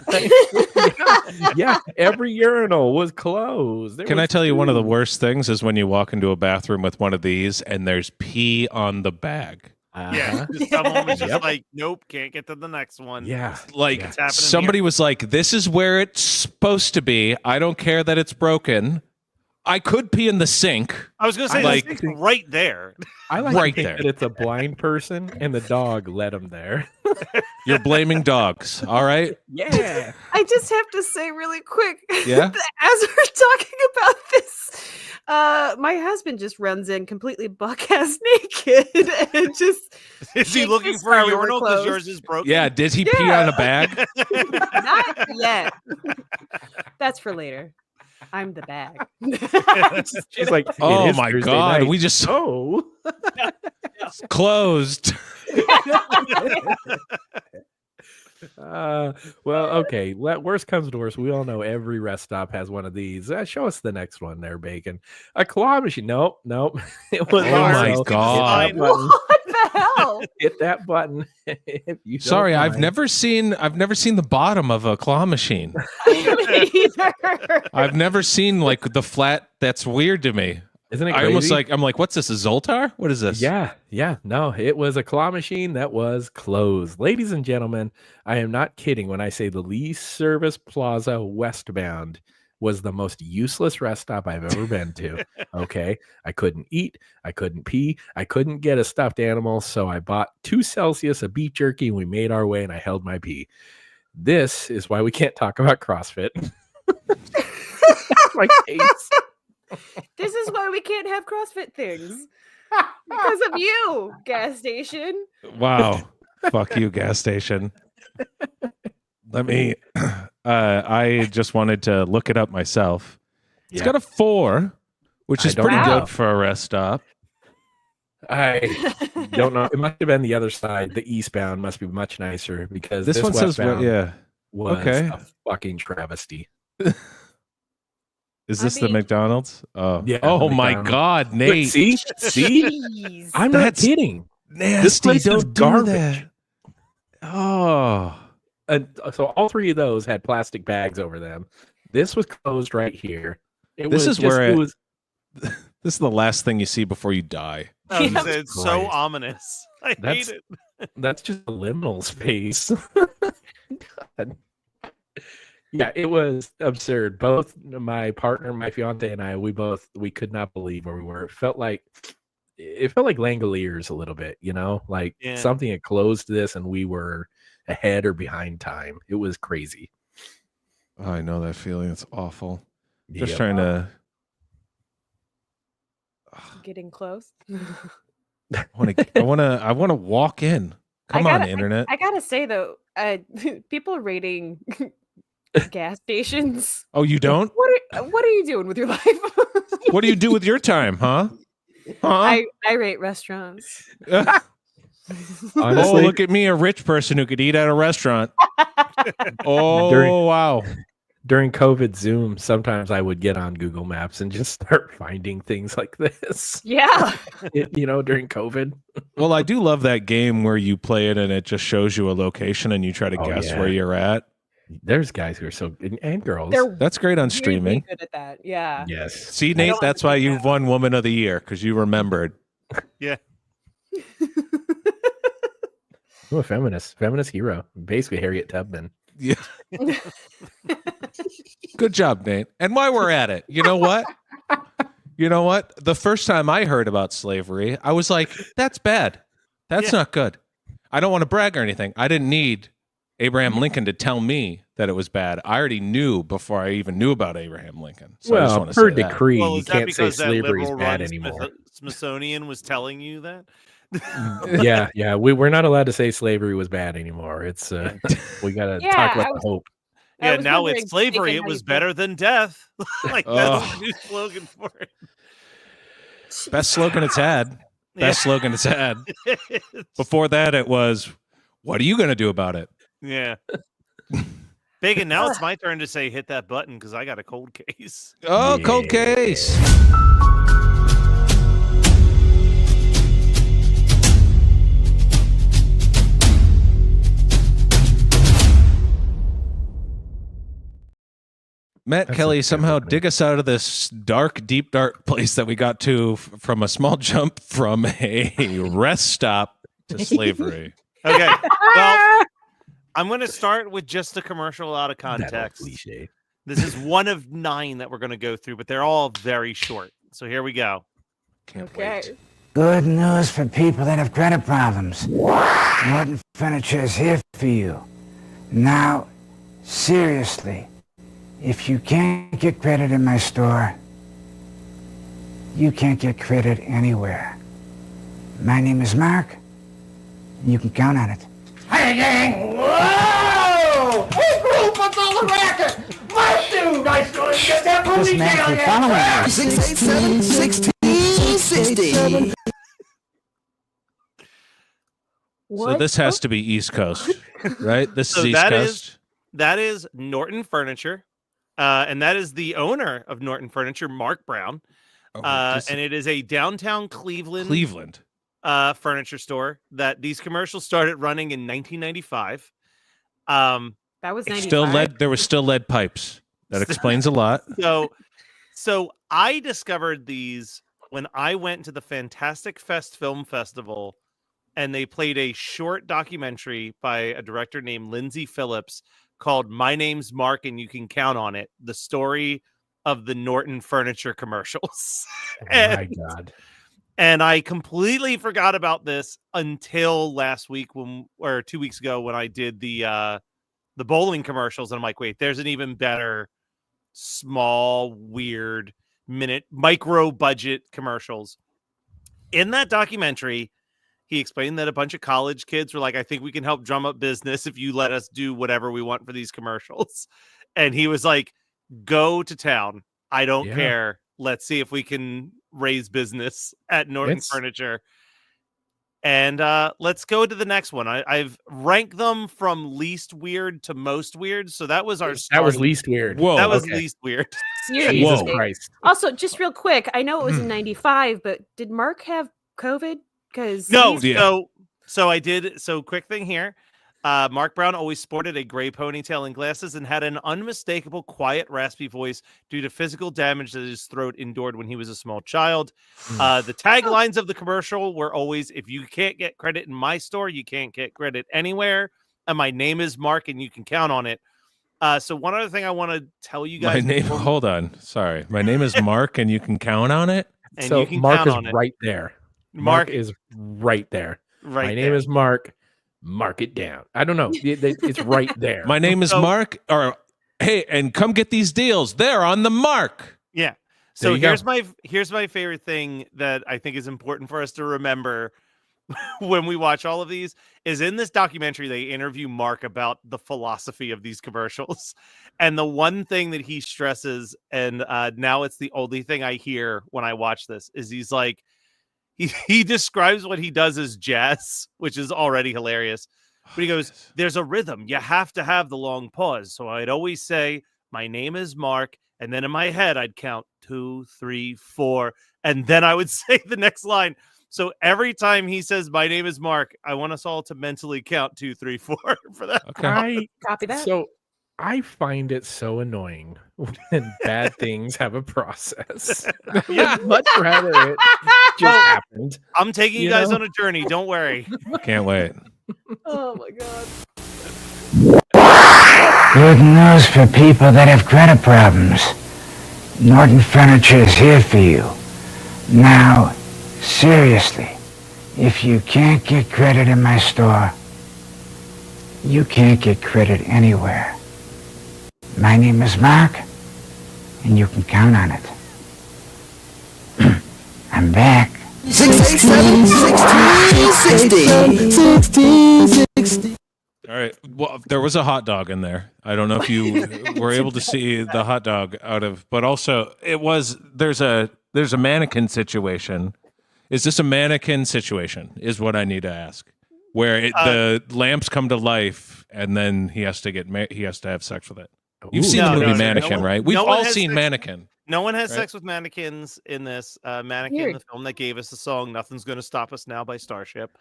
yeah, every urinal was closed.
Can I tell you one of the worst things is when you walk into a bathroom with one of these and there's pee on the bag.
Yeah, someone was just like, nope, can't get to the next one.
Yeah,
like somebody was like, "This is where it's supposed to be. I don't care that it's broken." I could pee in the sink.
I was going to say,
like,
the sink's right there.
I like
right
to think
there.
that it's a blind person and the dog let him there.
You're blaming dogs, all right?
Yeah.
I just have to say really quick.
Yeah?
As we're talking about this, my husband just runs in completely buck-ass naked and just...
Is he looking for a urinal because yours is broken?
Yeah, did he pee on a bag?
Not yet. That's for later. I'm the bag.
She's like,
oh my
Thursday
God,
night.
we just
so
closed.
Well, okay. Worst comes to worst. We all know every rest stop has one of these. Show us the next one there, Bacon. A claw machine. Nope. It was
Oh my God.
What the hell?
Hit that button. If you don't
Sorry, I've
mind.
never seen the bottom of a claw machine.
Me either.
I've never seen like the flat. That's weird to me.
Isn't it
I almost
crazy?
I'm like, what's this? A Zoltar? What is this?
Yeah. No, it was a claw machine that was closed. Ladies and gentlemen, I am not kidding when I say the Lee Service Plaza westbound was the most useless rest stop I've ever been to. Okay. I couldn't eat. I couldn't pee. I couldn't get a stuffed animal. So I bought 2 Celsius of beef jerky and we made our way and I held my pee. This is why we can't talk about CrossFit. My case.
This is why we can't have CrossFit things. Because of you, gas station.
Wow. Fuck you, gas station. Let me. I just wanted to look it up myself. It's got a 4, which is pretty good for a rest stop.
I don't know. It must have been the other side. The eastbound must be much nicer because
This one says,
westbound
yeah.
was
Okay.
a fucking travesty.
Is this the McDonald's? Oh,
Yeah,
oh
the
my
McDonald's.
God,
Look,
Nate!
see?
Jeez.
I'm
That's
not kidding.
Nasty.
This place is
Don't do
garbage.
that. Oh,
So all 3 of those had plastic bags over them. This was closed right here.
this is this is the last thing you see before you die.
It's so
Christ.
ominous. I hate it.
That's just a liminal space. God. Yeah, it was absurd. Both my partner, my fiance, and I, we could not believe where we were. It felt like Langoliers a little bit, like something had closed this and we were ahead or behind time. It was crazy.
Oh, I know that feeling. It's awful. Just
Yep.
trying to.
Getting close.
I want to walk in. Come on, internet.
I gotta say though, people rating gas stations.
Oh, you don't?
What are you doing with your life?
What do you do with your time, huh?
I rate restaurants.
Oh, look at me, a rich person who could eat at a restaurant. Oh, wow.
During COVID Zoom, sometimes I would get on Google Maps and just start finding things like this.
Yeah.
During COVID.
Well, I do love that game where you play it and it just shows you a location and you try to guess where you're at.
There's guys who are so good, and girls.
That's great on
Really
streaming.
good at that. Yeah.
Yes.
See, Nate, that's why you've won Woman of the Year, because you remembered.
Yeah.
I'm a feminist hero. Basically, Harriet Tubman.
Yeah. Good job, Nate. And while we're at it, you know what? The first time I heard about slavery, I was like, that's bad. That's not good. I don't want to brag or anything. I didn't need Abraham Lincoln to tell me that it was bad. I already knew before I even knew about Abraham Lincoln. So I just want to
per
say that.
decree,
Well,
you
is that
can't say
because that
slavery is bad
liberal-run
anymore.
Smithsonian was telling you that?
Yeah. We're not allowed to say slavery was bad anymore. It's we gotta talk about the hope.
Yeah, now it's slavery. It was better than death. Like that's the new slogan for it.
Best slogan it's had. Best slogan it's had. Before that, it was, what are you going to do about it?
Yeah. Bacon, now it's my turn to say hit that button because I got a cold case.
Oh, cold case. Matt Kelly somehow dig us out of this deep, dark place that we got to from a small jump from a rest stop to slavery.
Okay. Well, I'm going to start with just a commercial out of context. This is one of 9 that we're going to go through, but they're all very short. So here we go.
Can't wait.
Good news for people that have credit problems. Norton Furniture is here for you. Now, seriously, if you can't get credit in my store, you can't get credit anywhere. My name is Mark. You can count on it.
Hey, gang! Whoa! Hey, group, what's all the racket? My shoe! Nice going to get that
This
booty
man
down
keep
there.
following me.
6, 8, 7, 16, 16.
So this has to be East Coast. right? This
So
is East Coast.
that is Norton Furniture, and that is the owner of Norton Furniture, Mark Brown. And it is a downtown Cleveland furniture store that these commercials started running in 1995.
That was 95.
There was still lead pipes. That explains a lot.
So I discovered these when I went to the Fantastic Fest Film Festival, and they played a short documentary by a director named Lindsay Phillips called My Name's Mark and You Can Count on It, the story of the Norton Furniture commercials.
My God.
And I completely forgot about this until last week or 2 weeks ago when I did the bowling commercials. And I'm like, wait, there's an even better small, weird micro budget commercials. In that documentary, he explained that a bunch of college kids were like, I think we can help drum up business if you let us do whatever we want for these commercials. And he was like, go to town. I don't care. Let's see if we can raise business at Norton Furniture. And let's go to the next one. I've ranked them from least weird to most weird. So that was our
That was least weird.
Whoa.
That was least weird.
Jesus Christ.
Also, just real quick, I know it was in 95, but did Mark have COVID? Because
no, so I did. So quick thing here. Mark Brown always sported a gray ponytail and glasses and had an unmistakable, quiet, raspy voice due to physical damage that his throat endured when he was a small child. The taglines of the commercial were always, if you can't get credit in my store, you can't get credit anywhere. And my name is Mark and you can count on it. So one other thing I want to tell you guys.
Hold on. Sorry. My name is Mark and you can count on it.
And
so
you can
Mark
count
is
on it.
right there. Mark is right there.
Right.
My name is Mark. Mark it down. I don't know. It's right there.
My name is Mark. Or hey, and come get these deals. They're on the mark.
Yeah. So here's my favorite thing that I think is important for us to remember when we watch all of these is in this documentary, they interview Mark about the philosophy of these commercials. And the one thing that he stresses, and now it's the only thing I hear when I watch this, is he's like, he describes what he does as jazz, which is already hilarious. But he goes, there's a rhythm. You have to have the long pause. So I'd always say, my name is Mark. And then in my head, I'd count 2, 3, 4. And then I would say the next line. So every time he says, my name is Mark, I want us all to mentally count 2, 3, 4 for that.
Okay.
Copy that.
So I find it so annoying when bad things have a process. I'd much rather it just happened.
I'm taking you guys on a journey. Don't worry.
Can't wait.
Oh my God.
Good news for people that have credit problems. Norton Furniture is here for you. Now, seriously, if you can't get credit in my store, you can't get credit anywhere. My name is Mark, and you can count on it. I'm back.
687 16
All right. Well, there was a hot dog in there. I don't know if you were able to see the hot dog but also there's a mannequin situation. Is this a mannequin situation? Is what I need to ask. Where the lamps come to life, and then he has to have sex with it. You've seen the movie Mannequin, right? We've all seen Mannequin.
No one has sex with mannequins in this. Mannequin, the film that gave us the song "Nothing's Gonna Stop Us Now" by Starship.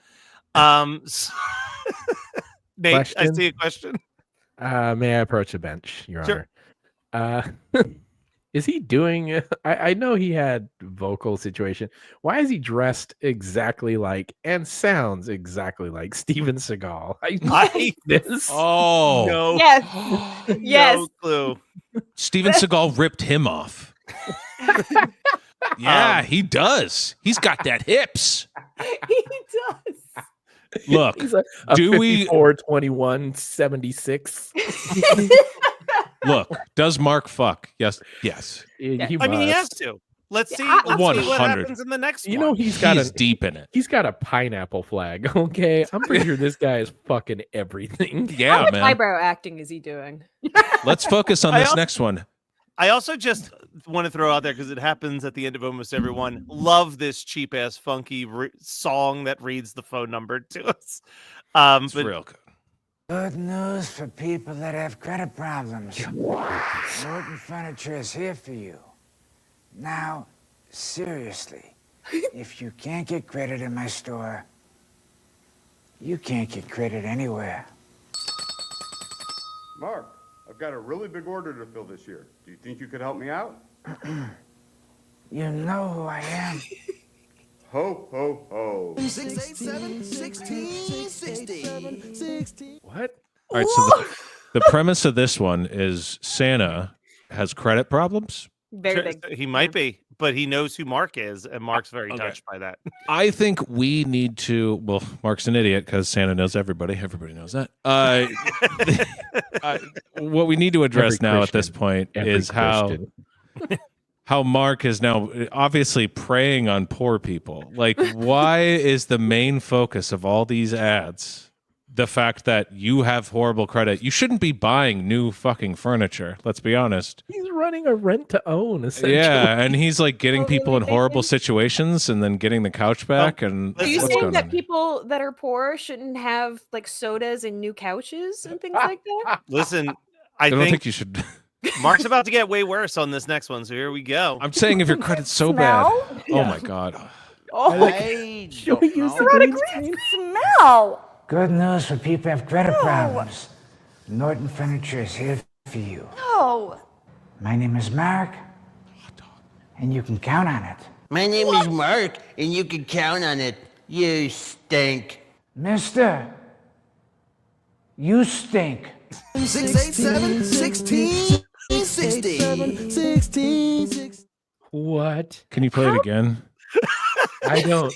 Nate,
Question?
I see a question.
May I approach a bench, Your
Sure.
Honor? Is he doing? I know he had vocal situation. Why is he dressed exactly like and sounds exactly like Steven Seagal? I like this.
Oh
no!
Yes, yes.
No clue.
Steven Seagal ripped him off. Yeah, he does. He's got that hips.
He does.
Look,
He's a
do we
21, 76?
Look, does Mark fuck? Yes.
He
I mean, he has
must.
to. Let's see.
I'll
Let's see what
100.
happens in the next
You
one.
know he's got
deep in it.
He's got a pineapple flag. Okay, I'm pretty sure this guy is fucking everything.
How
Yeah,
much
man.
eyebrow acting is he doing?
Let's focus on this next one.
I also just want to throw out there, because it happens at the end of almost everyone. Love this cheap ass funky song that reads the phone number to us.
It's real good.
Good news for people that have credit problems. Norton Furniture is here for you. Now, seriously, if you can't get credit in my store, you can't get credit anywhere.
Mark, I've got a really big order to fill this year. Do you think you could help me out?
You know who I am.
Ho, ho, ho.
687 1660.
What?
All right, so the premise of this one is Santa has credit problems.
Very big.
He might be, but he knows who Mark is, and Mark's very touched by that.
I think we need to. Well, Mark's an idiot because Santa knows everybody. Everybody knows that. What we need to address now at this point is how Mark is now obviously preying on poor people. Like, why is the main focus of all these ads the fact that you have horrible credit? You shouldn't be buying new fucking furniture. Let's be honest.
He's running a rent to own, essentially.
Yeah, and he's like getting people in horrible situations and then getting the couch back. And
Are you
what's
saying
going
that
on?
people that are poor shouldn't have like sodas and new couches and things like that?
Listen,
I don't think you should.
Mark's about to get way worse on this next one, so here we go.
I'm saying if your credit's so bad. Oh my god.
Should we use the green screen?
Smell. Good news for people who have credit problems. Norton Furniture is here for you.
No.
My name is Mark, and you can count on it.
My name is Mark, and you can count on it. You stink.
Mister, you stink.
687 1660.
What?
Can you play it again?
I don't.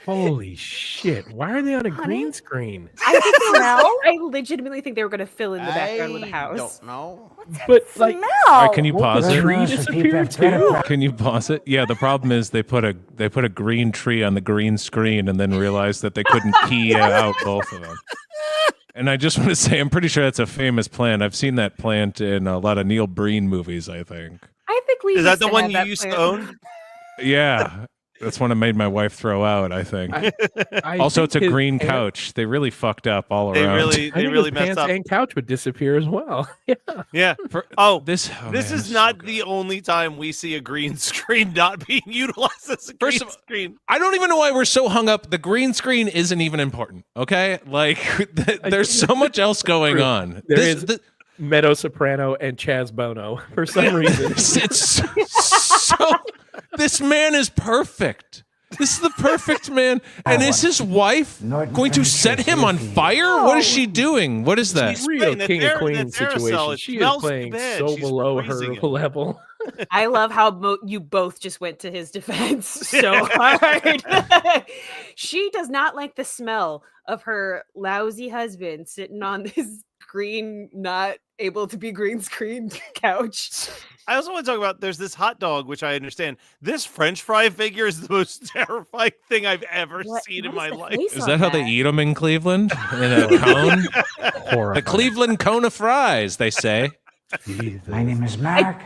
Holy shit. Why are they on a green screen?
I legitimately think they were going to fill in the background with a house.
Don't know.
But like,
All right, can you pause
the
it?
tree disappeared too?
Can you pause it? Yeah, the problem is they put a green tree on the green screen and then realized that they couldn't key out both of them. And I just want to say, I'm pretty sure that's a famous plant. I've seen that plant in a lot of Neil Breen movies, I think.
I think we
Is that the one you used to own?
Yeah. That's one I made my wife throw out, I think.
I
Also, it's a
think his
green
pants-
couch. They really fucked up all
They
around.
really,
I think
really
his
messed
pants
up.
and couch would disappear as well. Yeah.
Yeah.
This
is not the only time we see a green screen not being utilized as a green screen.
I don't even know why we're so hung up. The green screen isn't even important, okay? Like, there's so much else going on.
There is Meadow Soprano and Chaz Bono for some reason.
It's so... This man is perfect. This is the perfect man. And is his wife going to set him on fire? What is she doing? What is that?
She's real king of queen situation. She is playing so below her level.
I love how you both just went to his defense so hard. She does not like the smell of her lousy husband sitting on this green, not able to be green screen couch.
I also want to talk about there's this hot dog, which I understand. This French fry figure is the most terrifying thing I've ever seen in my life.
Is that how they eat them in Cleveland? In a cone? The Cleveland cone of fries, they say.
My name is Mark.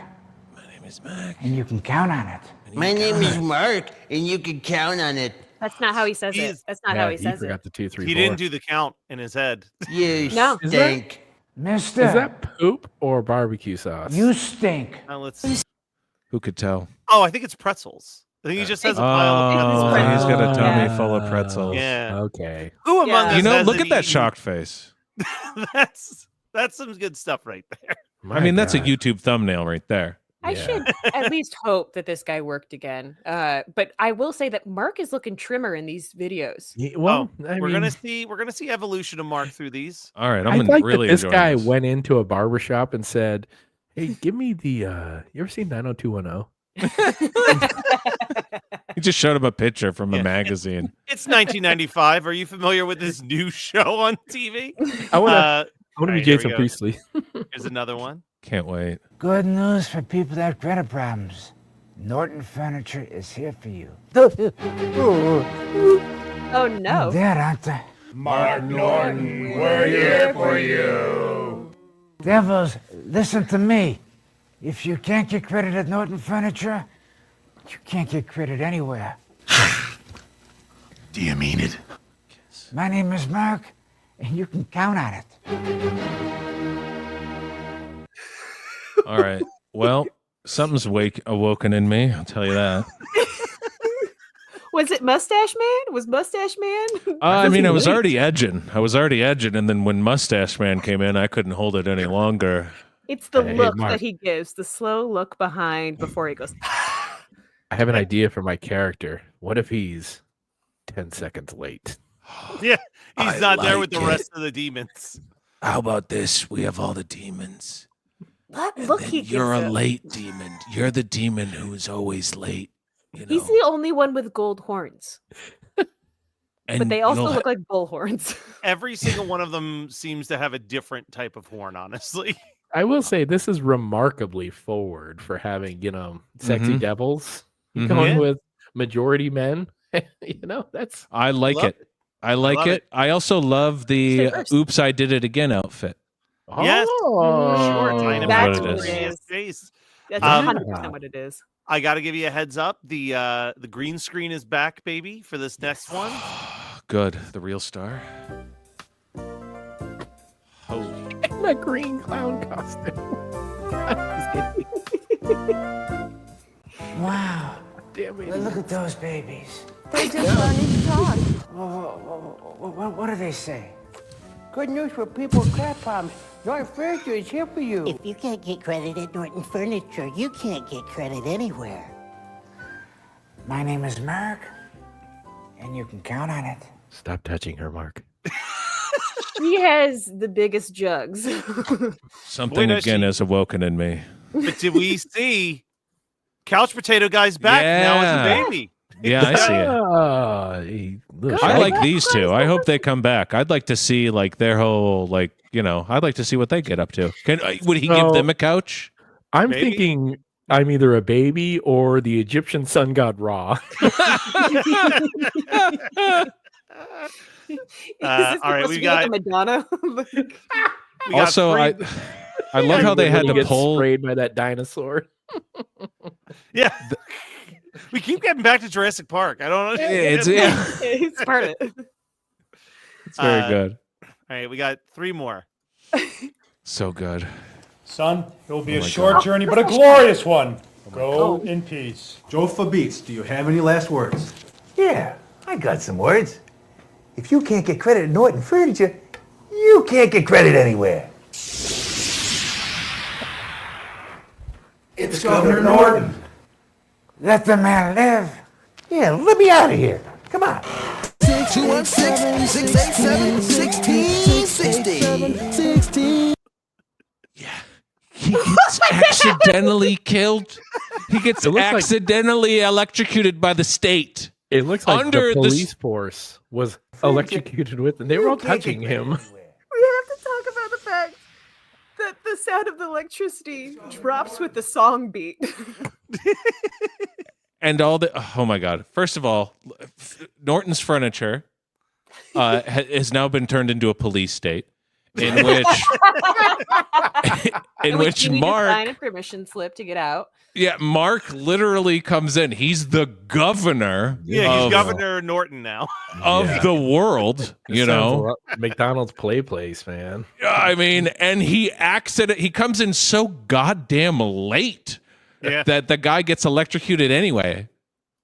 And you can count on it.
My name is Mark, and you can count on it.
That's not how he says it. That's not how he says it.
The 2, 3,
He
4.
didn't do the count in his head.
You
No.
stink.
Mister,
Is that poop or barbecue sauce?
you stink.
Now let's see.
Who could tell?
Oh, I think it's pretzels. I think he just has a pile of
Oh, he's got a tummy
Yeah.
full of pretzels.
Yeah.
Okay.
Who among us
You know,
hasn't
look at that
eaten-
shocked face.
That's some good stuff right there.
I mean, that's a YouTube thumbnail right there.
I should at least hope that this guy worked again. But I will say that Mark is looking trimmer in these videos.
Well,
we're gonna see evolution of Mark through these.
All right,
I
I'm
like
really
that this
enjoying
guy
this.
went into a barbershop and said, "Hey, give me the you ever seen 90210?"
He just showed him a picture from a magazine.
It's 1995. Are you familiar with this new show on TV?
I want to
all
be
right, here we
Jason
go.
Priestley.
Here's another one.
Can't wait.
Good news for people that have credit problems. Norton Furniture is here for you.
Oh no.
There, aren't they?
Mark Norton, we're here for you.
Devils, listen to me. If you can't get credit at Norton Furniture, you can't get credit anywhere.
Do you mean it?
My name is Mark, and you can count on it.
All right. Well, something's awoken in me. I'll tell you that.
Was it Mustache Man? Was Mustache Man?
I mean, I was already edging. And then when Mustache Man came in, I couldn't hold it any longer.
It's the
Hey,
look
Mark.
that he gives, the slow look behind before he goes.
I have an idea for my character. What if he's 10 seconds late?
Yeah, he's
I
not there
like
with the
it.
rest of the demons.
How about this? We have all the demons.
What
And
look
then
he gives
you're a
him.
late demon. You're the demon who is always late. You know?
He's the only one with gold horns,
And
but they also
you'll
look like bull horns.
Every single one of them seems to have a different type of horn, honestly.
I will say this is remarkably forward for having, sexy
Mhm.
devils
Mhm.
going
Yeah.
with majority men. That's
I like
Love
it. I like
love
it.
it.
I also love the
Diverse.
"Oops, I Did It Again" outfit.
Yes. Sure,
Oh,
Dynamite
That's
what it
what
is.
it is.
face.
That's
Um,
100% what it is.
I got to give you a heads up. The green screen is back, baby, for this next one.
Good. The real star. Holy.
the green clown costume.
Wow.
Damn it.
Look at those babies.
They just learning to talk.
What do they say?
Good news for people with crab problems. Norton Furniture is here for you.
If you can't get credit at Norton Furniture, you can't get credit anywhere.
My name is Mark, and you can count on it.
Stop touching her, Mark.
He has the biggest jugs.
Something
does
again
she-
has awoken in me.
But did we see Couch Potato Guy's back now as a
Yeah.
baby?
Yeah, I see it. I like these two. I hope they come back. I'd like to see like their whole I'd like to see what they get up to. Would he give
So-
them a couch?
I'm
Maybe.
thinking I'm either a baby or the Egyptian sun god Ra.
All right, we got
Madonna.
we got
Also,
three-
I love how they had
Literally
to
gets
pull.
sprayed by that dinosaur.
yeah. We keep getting back to Jurassic Park. I don't know.
It's
It's part of it.
It's very good.
All right, we got three more.
So good.
Son, it will be
Oh
a
my
short
God.
journey, but a glorious one. Go
Oh.
in peace.
Joe Fabeats, do you have any last words?
Yeah, I got some words. If you can't get credit at Norton Furniture, you can't get credit anywhere. It's Governor Norton.
Let the man live.
Yeah, let me out of here. Come on.
216-687-1660.
He gets accidentally killed. He gets
It looks like-
accidentally electrocuted by the state.
It looks like
Under
the
the
police force was electrocuted with, and they were all touching him.
We have to talk about the fact that the sound of the electricity drops with the song beat.
And all the oh my god! First of all, Norton's Furniture has now been turned into a police state, in which
you need to sign
Mark,
a permission slip to get out.
Mark literally comes in. He's the governor.
Yeah, he's
of,
Governor Norton now.
of the world. You know,
McDonald's play place, man.
I mean, and he comes in so goddamn late that the guy gets electrocuted anyway.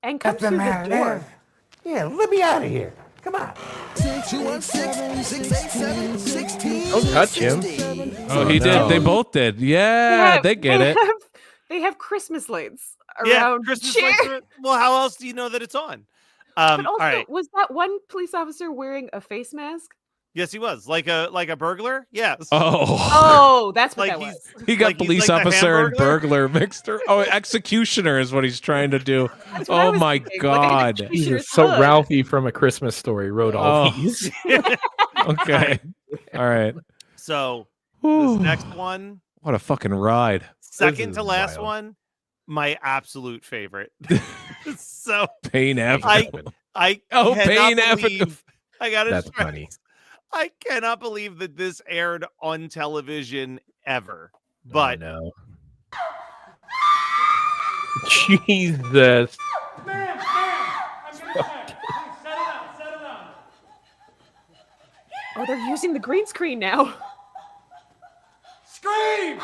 And comes
Let the
through the
man
door.
live.
Yeah, let me out of here. Come on.
216-687-1660.
Don't touch him.
Oh, he did. They both did. Yeah, they get it.
They have Christmas lights
Yeah,
around
Christmas
chair.
lights are- Well, how else do you know that it's on?
But also,
all right.
was that one police officer wearing a face mask?
Yes, he was like a burglar. Yes.
Oh, that's what that was.
He got
like he's
police
like the
officer and
Hamburglar?
burglar mixed. Oh, executioner is what he's trying to do. Oh my god.
Jesus, so Ralphie from A Christmas Story wrote all these.
Okay. All right.
So this next one,
What a fucking ride.
second to last one, my absolute favorite. So
Pain
I
Oh,
cannot
Pain Avenue.
believe- I gotta
That's
stress,
funny.
I cannot believe that this aired on television ever. But
no. Jesus.
Oh, they're using the green screen now.
Scream!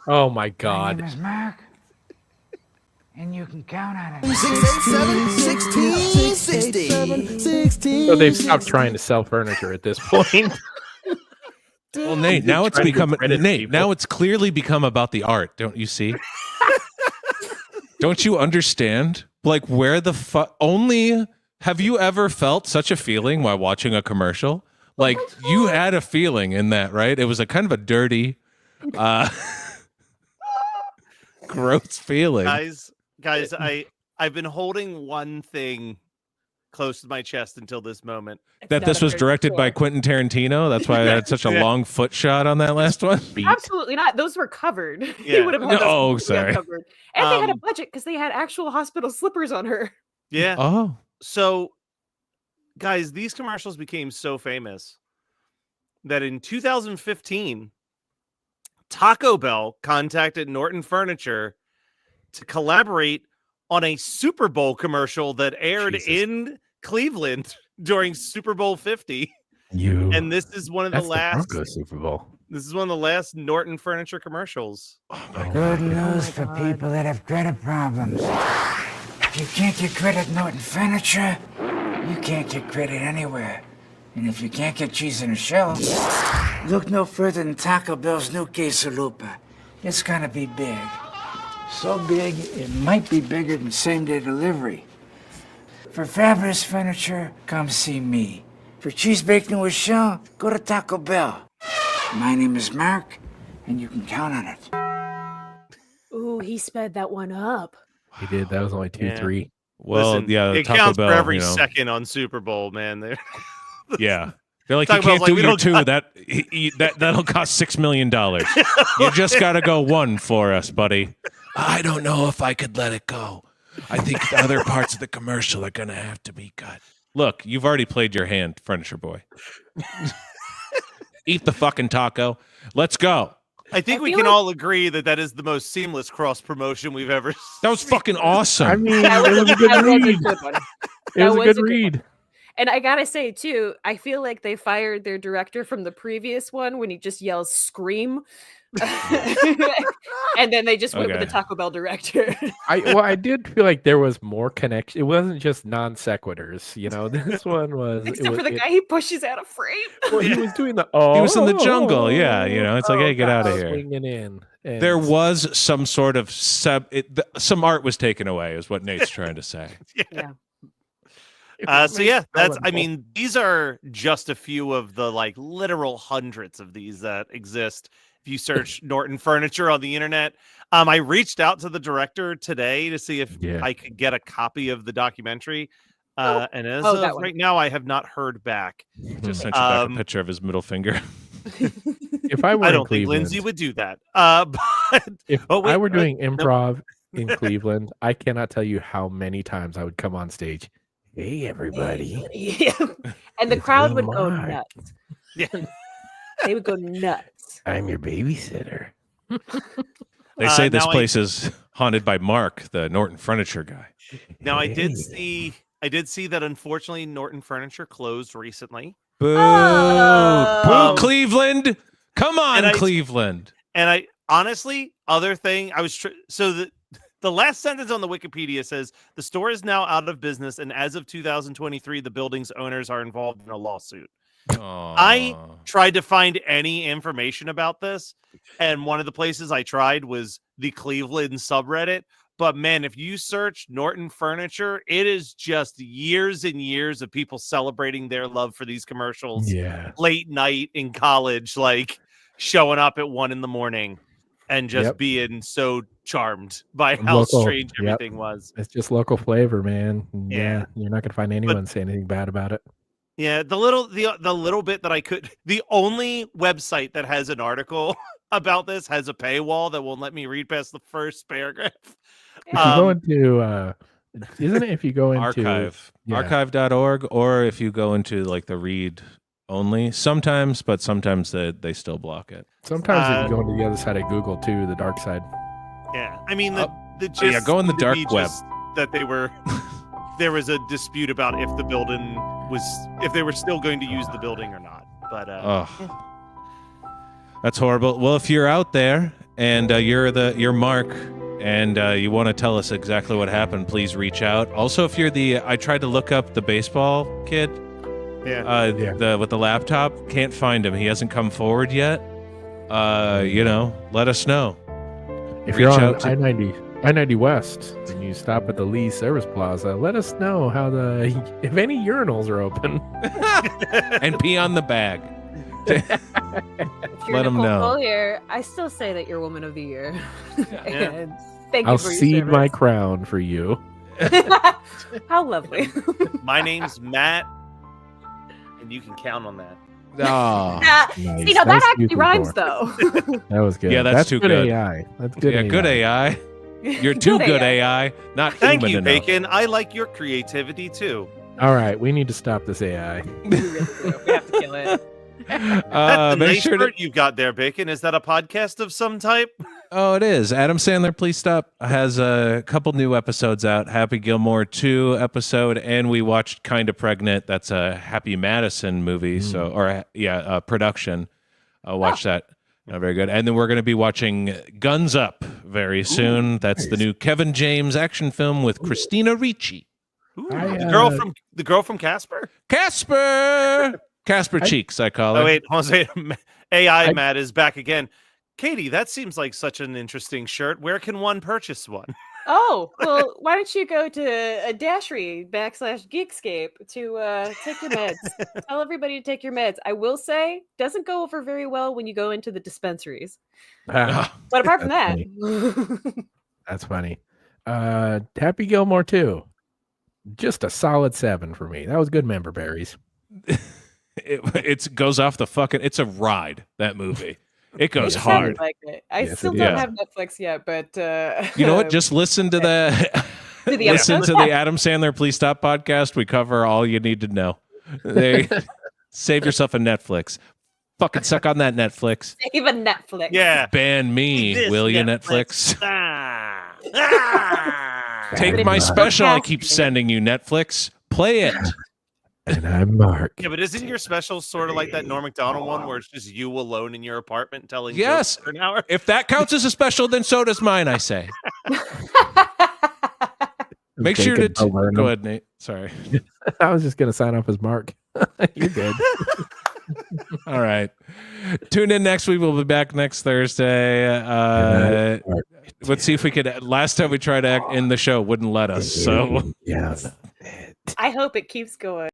Oh my
My
God.
name is Mark, and you can count on it.
16.
So they've stopped trying to sell furniture at this point.
Well, Nate, now it's
Trying to
become
credit
Nate.
people.
Now it's clearly become about the art. Don't you see? Don't you understand? Like, where the fuck? Only have you ever felt such a feeling while watching a commercial? Like, you had a feeling in that, right? It was a kind of a dirty, gross feeling.
Guys, I've been holding one thing close to my chest until this moment.
That this was directed by Quentin Tarantino. That's why I had such a long foot shot on that last one.
Absolutely not. Those were covered. He
Yeah.
would have had those
Oh,
completely
sorry.
uncovered. And they had a budget because they had actual hospital slippers on her.
Yeah.
Oh.
So, guys, these commercials became so famous that in 2015, Taco Bell contacted Norton Furniture to collaborate on a Super Bowl commercial that aired in Cleveland during Super Bowl 50. And this is one of the
That's
last
Broncos Super Bowl.
This is one of the last Norton Furniture commercials.
Good news for people that have credit problems. If you can't get credit in Norton Furniture, you can't get credit anywhere. And if you can't get cheese in a shell, look no further than Taco Bell's new quesalupa. It's gonna be big. So big, it might be bigger than same-day delivery. For fabulous furniture, come see me. For cheese bacon with shell, go to Taco Bell. My name is Mark, and you can count on it.
Ooh, he sped that one up.
He did. That was only 2-3.
Well,
Listen,
yeah,
it
Taco
counts
Bell,
for every
you know.
second on Super Bowl, man.
Yeah. They're like,
Taco
you can't
Bell's
do
like, we
your
don't
two.
got-
That'll cost $6 million. You just got to go one for us, buddy. I don't know if I could let it go. I think the other parts of the commercial are going to have to be cut. Look, you've already played your hand, Furniture Boy. Eat the fucking taco. Let's go.
I think we can all agree that that is the most seamless cross promotion we've ever seen.
That was fucking awesome.
I mean,
That
it was a good
that was
read.
good one.
It
That
was a good
one.
read.
And I gotta say too, I feel like they fired their director from the previous one when he just yells "scream," and then they just went with
Okay.
the Taco Bell director.
I did feel like there was more connection. It wasn't just non sequiturs, you know. This one was
Except for the guy he pushes out of frame.
Well, he was doing the
He was in the jungle. Yeah, you know, it's like, hey, get out of here.
swinging in. And
There was some sort of some art was taken away, is what Nate's trying to say.
Yeah.
So yeah, I mean, these are just a few of the like literal hundreds of these that exist. If you search Norton Furniture on the internet, I reached out to the director today to see if I could get a copy of the documentary. And as of right now, I have not heard back.
He just sent you back a picture of his middle finger.
If I were
I
in
don't think
Cleveland,
Lindsay would do that. But
if
oh, wait,
I were
wait,
doing
no.
improv in Cleveland, I cannot tell you how many times I would come on stage. Hey, everybody.
Yeah. And the crowd would go
Mark.
nuts.
Yeah.
They would go nuts.
I'm your babysitter.
They say this
now
place is haunted by Mark, the Norton Furniture guy.
Now I did see that unfortunately Norton Furniture closed recently.
Boo!
Oh.
Boo, Cleveland! Come on,
And
Cleveland!
And I honestly, other thing, I was so the last sentence on the Wikipedia says the store is now out of business, and as of 2023, the building's owners are involved in a lawsuit. I tried to find any information about this, and one of the places I tried was the Cleveland subreddit. But man, if you search Norton Furniture, it is just years and years of people celebrating their love for these commercials.
Yeah.
Late night in college, like showing up at 1 a.m. and just being so charmed by how
Local,
strange
yep.
everything was.
It's just local flavor, man.
Yeah.
You're not gonna find anyone say anything bad about it.
Yeah, the little bit that I could, the only website that has an article about this has a paywall that won't let me read past the first paragraph.
If you go into isn't it if you go into
archive.org, or if you go into like the read only sometimes, but sometimes they still block it.
Sometimes you can go into the other side of Google too, the dark side.
Yeah, I mean the
go on the dark web.
that there was a dispute about if they were still going to use the building or not. But
that's horrible. Well, if you're out there and you're Mark and you want to tell us exactly what happened, please reach out. Also, if you're I tried to look up the baseball kid. With the laptop, can't find him. He hasn't come forward yet. Let us know.
If you're on I-90 West and you stop at the Lee Service Plaza, let us know if any urinals are open.
And pee on the bag.
If you're
Let them
Nicole
know.
Collier, I still say that you're Woman of the Year. And thank
I'll
you for your
cede my
service.
crown for you.
How lovely.
my name's Matt, and you can count on that.
Oh,
Nice.
See, now
Nice
that actually
to
rhymes,
for.
though.
That was good.
Yeah, that's too good.
AI. That's good.
Yeah,
AI.
good AI. You're too good AI. Not
Thank
human
you,
enough.
Bacon. I like your creativity too.
All right, we need to stop this AI.
We have to kill it.
That's a
Make
nice
sure to.
shirt you've got there, Bacon. Is that a podcast of some type?
Oh, it is. Adam Sandler, Please Stop has a couple new episodes out. Happy Gilmore 2 episode, and we watched Kinda Pregnant. That's a Happy Madison movie, production. Watch that. Very good. And then we're going to be watching Guns Up very soon. That's the new Kevin James action film with Christina Ricci.
Ooh, the girl from Casper?
Casper Cheeks, I call her.
Oh, wait, Jose. AI Matt is back again. Katie, that seems like such an interesting shirt. Where can one purchase one?
Oh, well, why don't you go to a Dashery/Geekscape to take your meds? Tell everybody to take your meds. I will say, doesn't go over very well when you go into the dispensaries. But apart from that,
That's funny. Happy Gilmore 2. Just a solid 7 for me. That was good member berries.
It goes off the fucking. It's a ride. That movie. It goes
it
hard.
sounded like it. I
Yes,
still
it
don't
does.
have Netflix yet, but
You know what? Just listen to the listen to the Adam Sandler Please Stop podcast. We cover all you need to know. Save yourself a Netflix. Fucking suck on that Netflix.
even Netflix.
Yeah.
Ban me,
This
will you, Netflix?
Ah.
Take my special I keep sending you, Netflix. Play it.
And I'm Mark.
Yeah, but isn't your special sort of like that Norm Macdonald one where it's just you alone in your apartment telling
Yes.
jokes for an hour?
If that counts as a special, then so does mine, I say. Make sure to go ahead, Nate. Sorry.
I was just going to sign off as Mark. You're good.
All right. Tune in next week. We'll be back next Thursday. Let's see if we could. Last time we tried to end the show, wouldn't let us. So
yeah.
I hope it keeps going.